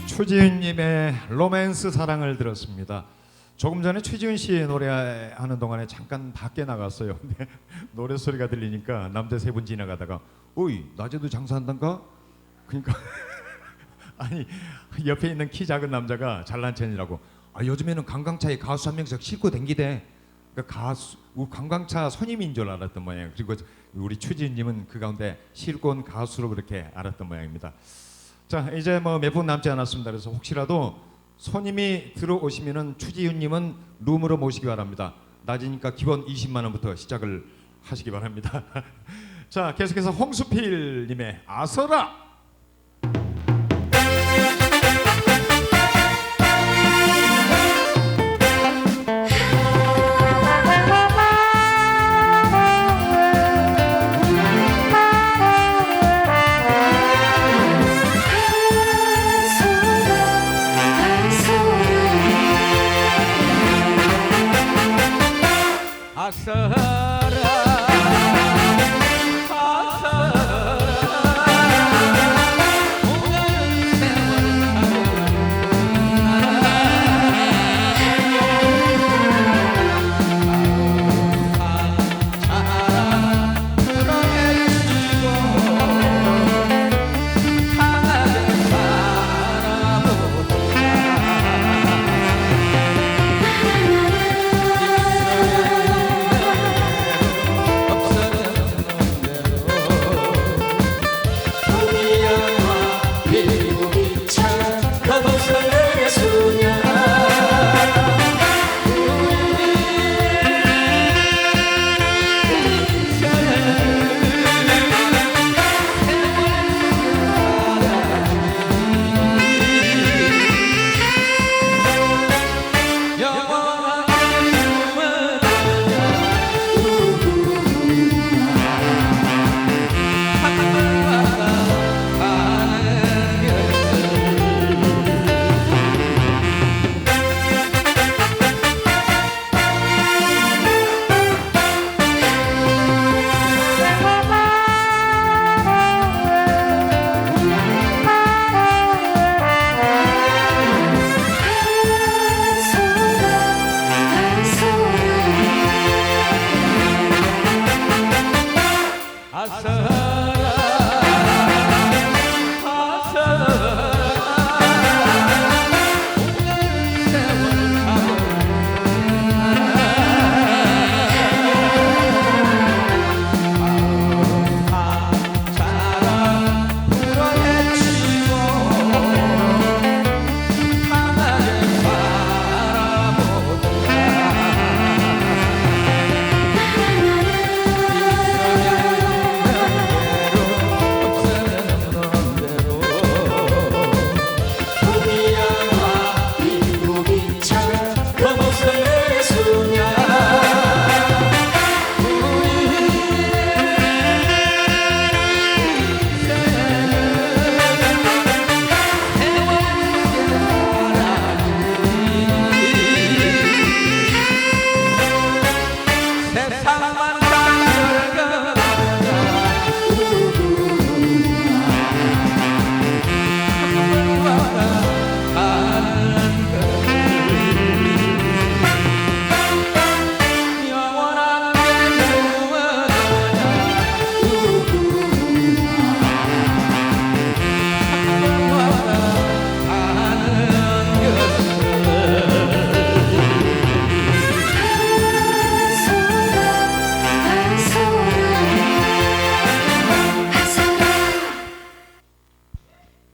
추지훈님의 로맨스 사랑을 들었습니다. 조금 전에 최지훈 씨 노래하는 동안에 잠깐 밖에 나갔어요. 근데 노래 소리가 들리니까 남자 세 분 지나가다가 어이 낮에도 장사한단가? 그러니까 아니 옆에 있는 키 작은 남자가 잘난 체이라고 요즘에는 관광차에 가수 한 명씩 싣고 댕기대. 그러니까 가수 관광차 손님인 줄 알았던 모양이에요. 그리고 우리 추지훈님은 그 가운데 싣고 온 가수로 그렇게 알았던 모양입니다. 자 이제 뭐 몇 분 남지 않았습니다. 그래서 혹시라도 손님이 들어오시면은 추지훈님은 룸으로 모시기 바랍니다. 낮이니까 기본 20만 원부터 시작을 하시기 바랍니다. 자 계속해서 홍수필님의 아서라.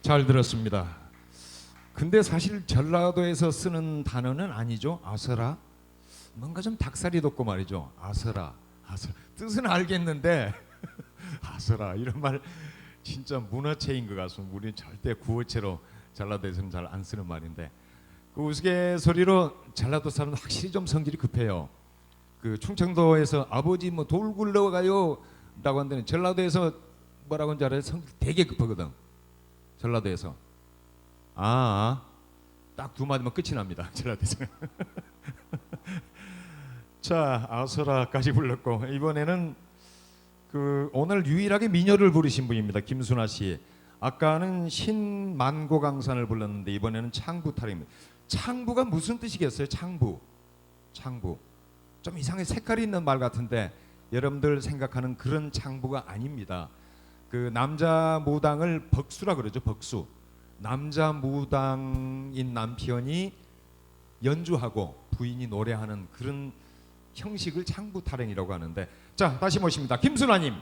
잘 들었습니다. 근데 사실 전라도에서 쓰는 단어는 아니죠. 아서라. 뭔가 좀 닭살이 돋고 말이죠. 아서라. 아서라. 뜻은 알겠는데 아서라 이런 말 진짜 문어체인 것 같습니다. 우리는 절대 구어체로 전라도에서는 잘 안 쓰는 말인데 그 우스갯소리로 전라도 사람은 확실히 좀 성질이 급해요. 그 충청도에서 아버지 뭐 돌 굴러가요 라고 하는데 전라도에서 뭐라고 하는지 알아요? 성질 되게 급하거든. 전라도에서 딱 두 마디만 끝이 납니다. 전라도에서. 자 아서라까지 불렀고 이번에는 그 오늘 유일하게 민요를 부르신 분입니다. 김순아 씨. 아까는 신만고강산을 불렀는데 이번에는 창부타령입니다. 창부가 무슨 뜻이겠어요? 창부. 창부. 좀 이상하게 색깔이 있는 말 같은데 여러분들 생각하는 그런 창부가 아닙니다. 그 남자 무당을 벅수라 그러죠. 벅수. 남자 무당인 남편이 연주하고 부인이 노래하는 그런 형식을 창부타령이라고 하는데, 자 다시 모십니다. 김순아님.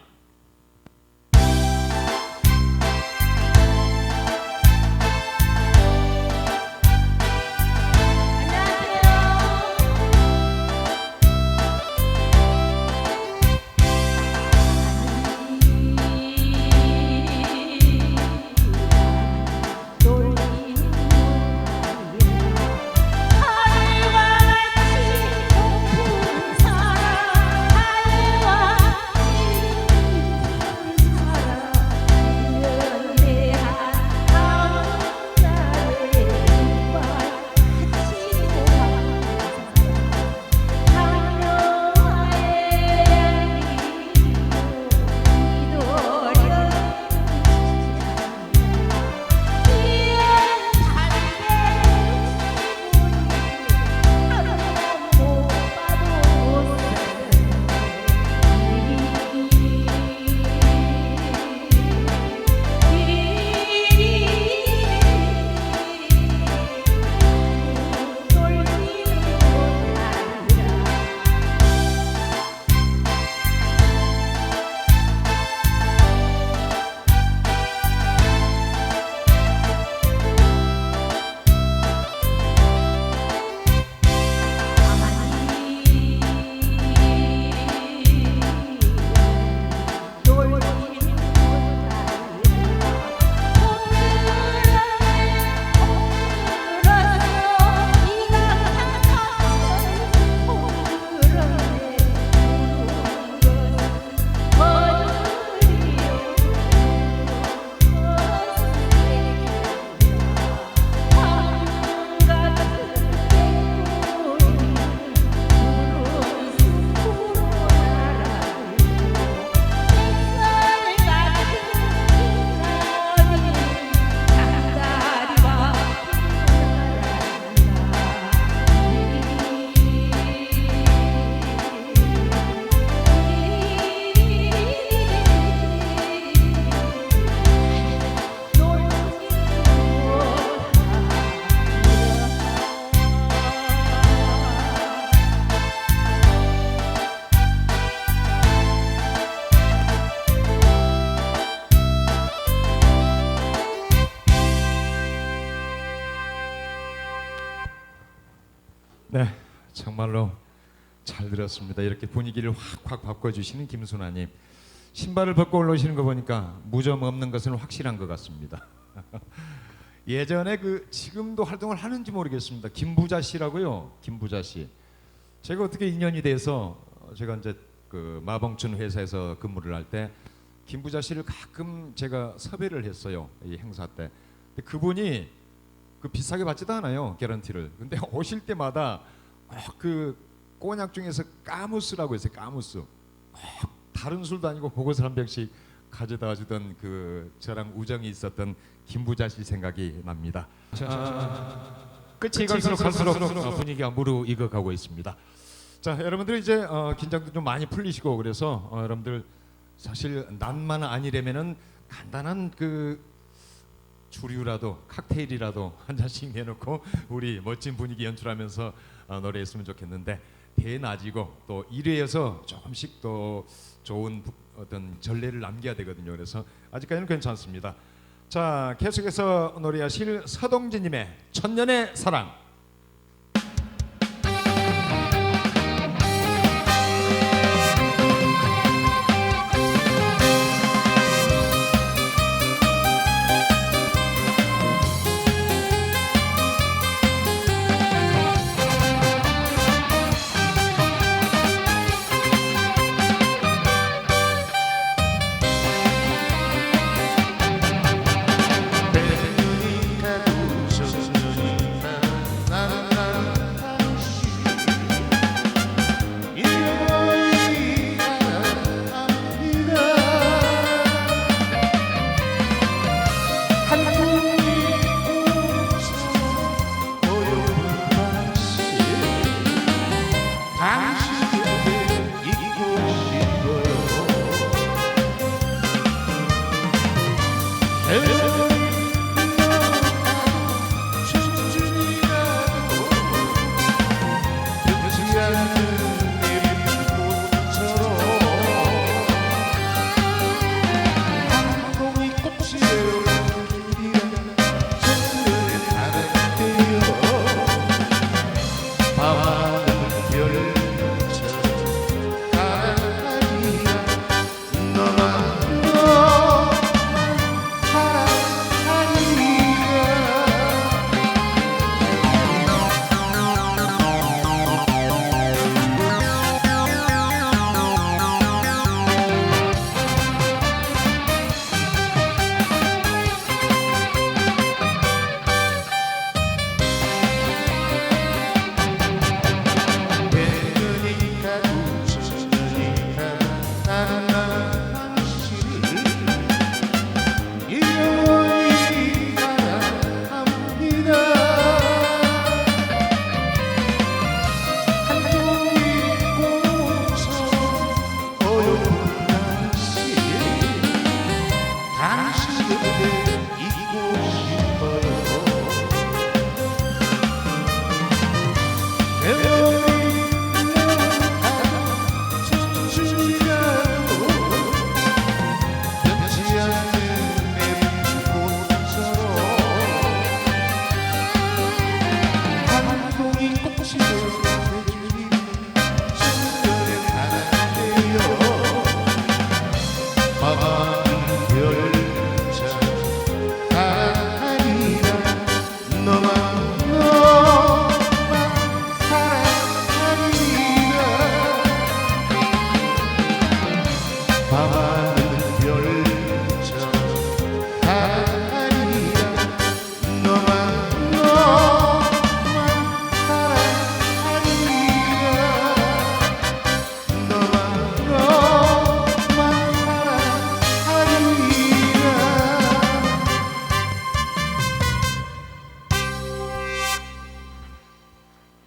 네, 정말로 잘 들었습니다. 이렇게 분위기를 확확 바꿔주시는 김순아님. 신발을 벗고 올라오시는 거 보니까 무좀 없는 것은 확실한 것 같습니다. 예전에 그 지금도 활동을 하는지 모르겠습니다. 김부자 씨라고요. 김부자 씨. 제가 어떻게 인연이 돼서 제가 이제 그 마봉춘 회사에서 근무를 할 때 김부자 씨를 가끔 제가 섭외를 했어요. 이 행사 때. 근데 그분이 그 비싸게 받지도 않아요. 개런티를. 근데 오실 때마다 그 꼬냑 중에서 까무스라고 했어요. 까무스. 다른 술도 아니고 그것을 한 병씩 가져다 주던 그 저랑 우정이 있었던 김부자 씨 생각이 납니다. 끝이 갈수록 분위기가 무르익어가고 있습니다. 자, 여러분들 이제 긴장도 좀 많이 풀리시고 그래서 여러분들 사실 낮만 아니려면은 간단한 그 주류라도 칵테일이라도 한 잔씩 내놓고 우리 멋진 분위기 연출하면서 노래했으면 좋겠는데 대낮이고 또 1회에서 조금씩 또 좋은 어떤 전례를 남겨야 되거든요. 그래서 아직까지는 괜찮습니다. 자, 계속해서 노래하실 서동진님의 천년의 사랑.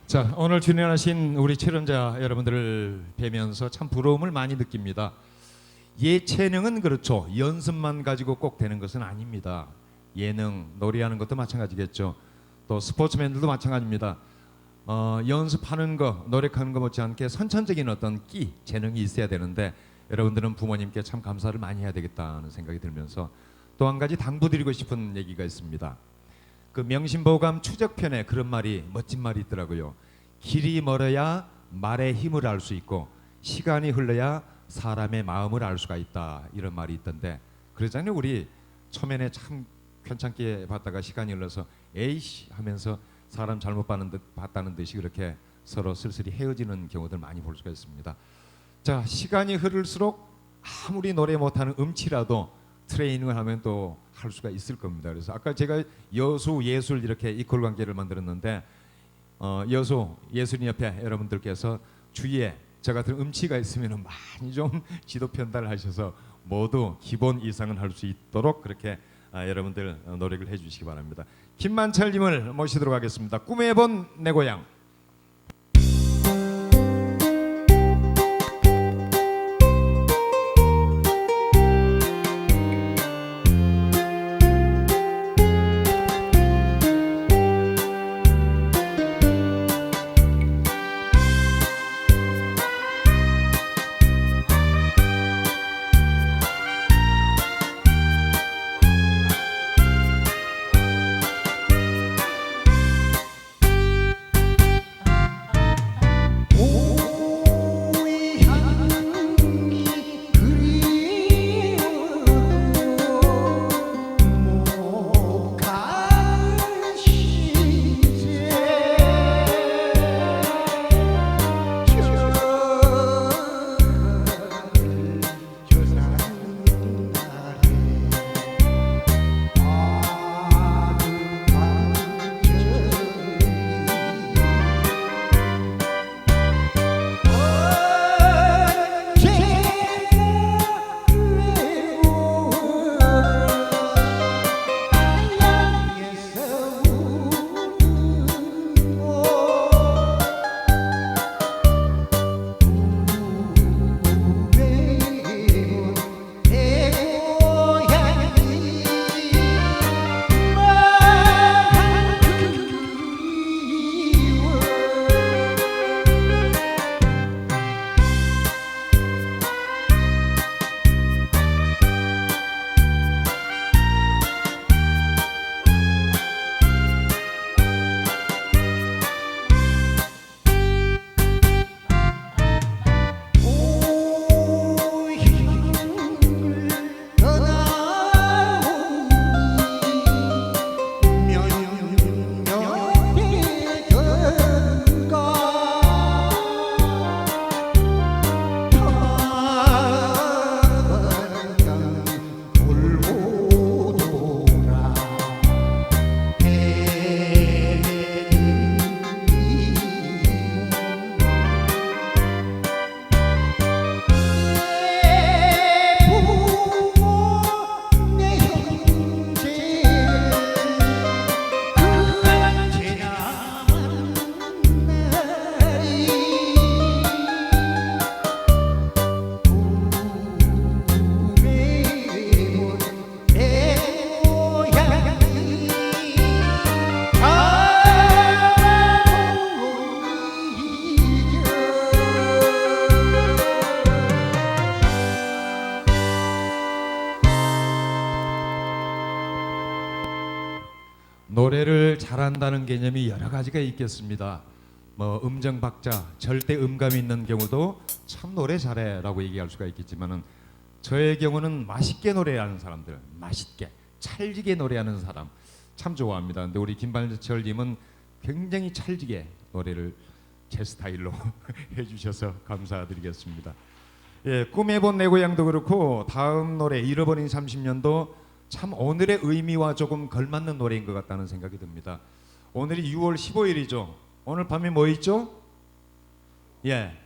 자, 오늘 출연하신 우리 출연자 여러분들을 뵈면서 참 부러움을 많이 느낍니다. 예체능은 그렇죠. 연습만 가지고 꼭 되는 것은 아닙니다. 예능, 노래하는 것도 마찬가지겠죠. 또 스포츠맨들도 마찬가지입니다. 연습하는 거, 노력하는 거 못지않게 선천적인 어떤 끼, 재능이 있어야 되는데 여러분들은 부모님께 참 감사를 많이 해야 되겠다는 생각이 들면서 또 한 가지 당부드리고 싶은 얘기가 있습니다. 그 명심보감 추적편에 그런 말이 멋진 말이 있더라고요. 길이 멀어야 말의 힘을 알 수 있고 시간이 흘러야 사람의 마음을 알 수가 있다, 이런 말이 있던데 그러잖아요. 우리 초면에 참 괜찮게 봤다가 시간이 흘러서 에이씨 하면서 사람 잘못 봤다는 듯이 그렇게 서로 쓸쓸히 헤어지는 경우들 많이 볼 수가 있습니다. 자, 시간이 흐를수록 아무리 노래 못하는 음치라도 트레이닝을 하면 또 할 수가 있을 겁니다. 그래서 아까 제가 여수 예술 이렇게 이퀄 관계를 만들었는데 여수 예술인협회 여러분들께서 주위에 저 같은 음치가 있으면 많이 좀 지도 편달을 하셔서 모두 기본 이상은 할 수 있도록 그렇게 여러분들 노력을 해주시기 바랍니다. 김만철님을 모시도록 하겠습니다. 꿈에 본 내 고향. 노래를 잘한다는 개념이 여러 가지가 있겠습니다. 뭐 음정 박자, 절대 음감이 있는 경우도 참 노래 잘해라고 얘기할 수가 있겠지만은 저의 경우는 맛있게 노래하는 사람들, 맛있게 찰지게 노래하는 사람 참 좋아합니다. 근데 우리 김발철님은 굉장히 찰지게 노래를 제 스타일로 해주셔서 감사드리겠습니다. 예, 꿈에 본 내 고향도 그렇고 다음 노래 잃어버린 30년도 참 오늘의 의미와 조금 걸맞는 노래인 것 같다는 생각이 듭니다. 오늘이 6월 15일이죠. 오늘 밤에 뭐 있죠? 예,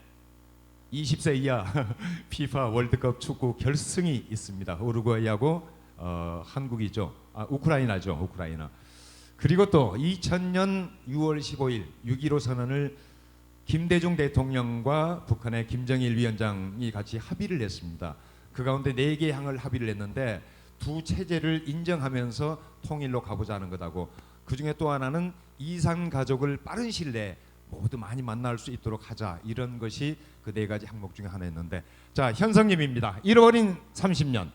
20세 이하 피파 월드컵 축구 결승이 있습니다. 우루과이하고 한국이죠. 우크라이나죠. 우크라이나. 그리고 또 2000년 6월 15일 6.15 선언을 김대중 대통령과 북한의 김정일 위원장이 같이 합의를 했습니다. 그 가운데 4개 항을 합의를 했는데 두 체제를 인정하면서 통일로 가보자 하는 것하고 그중에 또 하나는 이산 가족을 빠른 시일 내에 모두 많이 만날 수 있도록 하자, 이런 것이 그 4가지 항목 중에 하나였는데, 자, 현성님입니다. 잃어버린 30년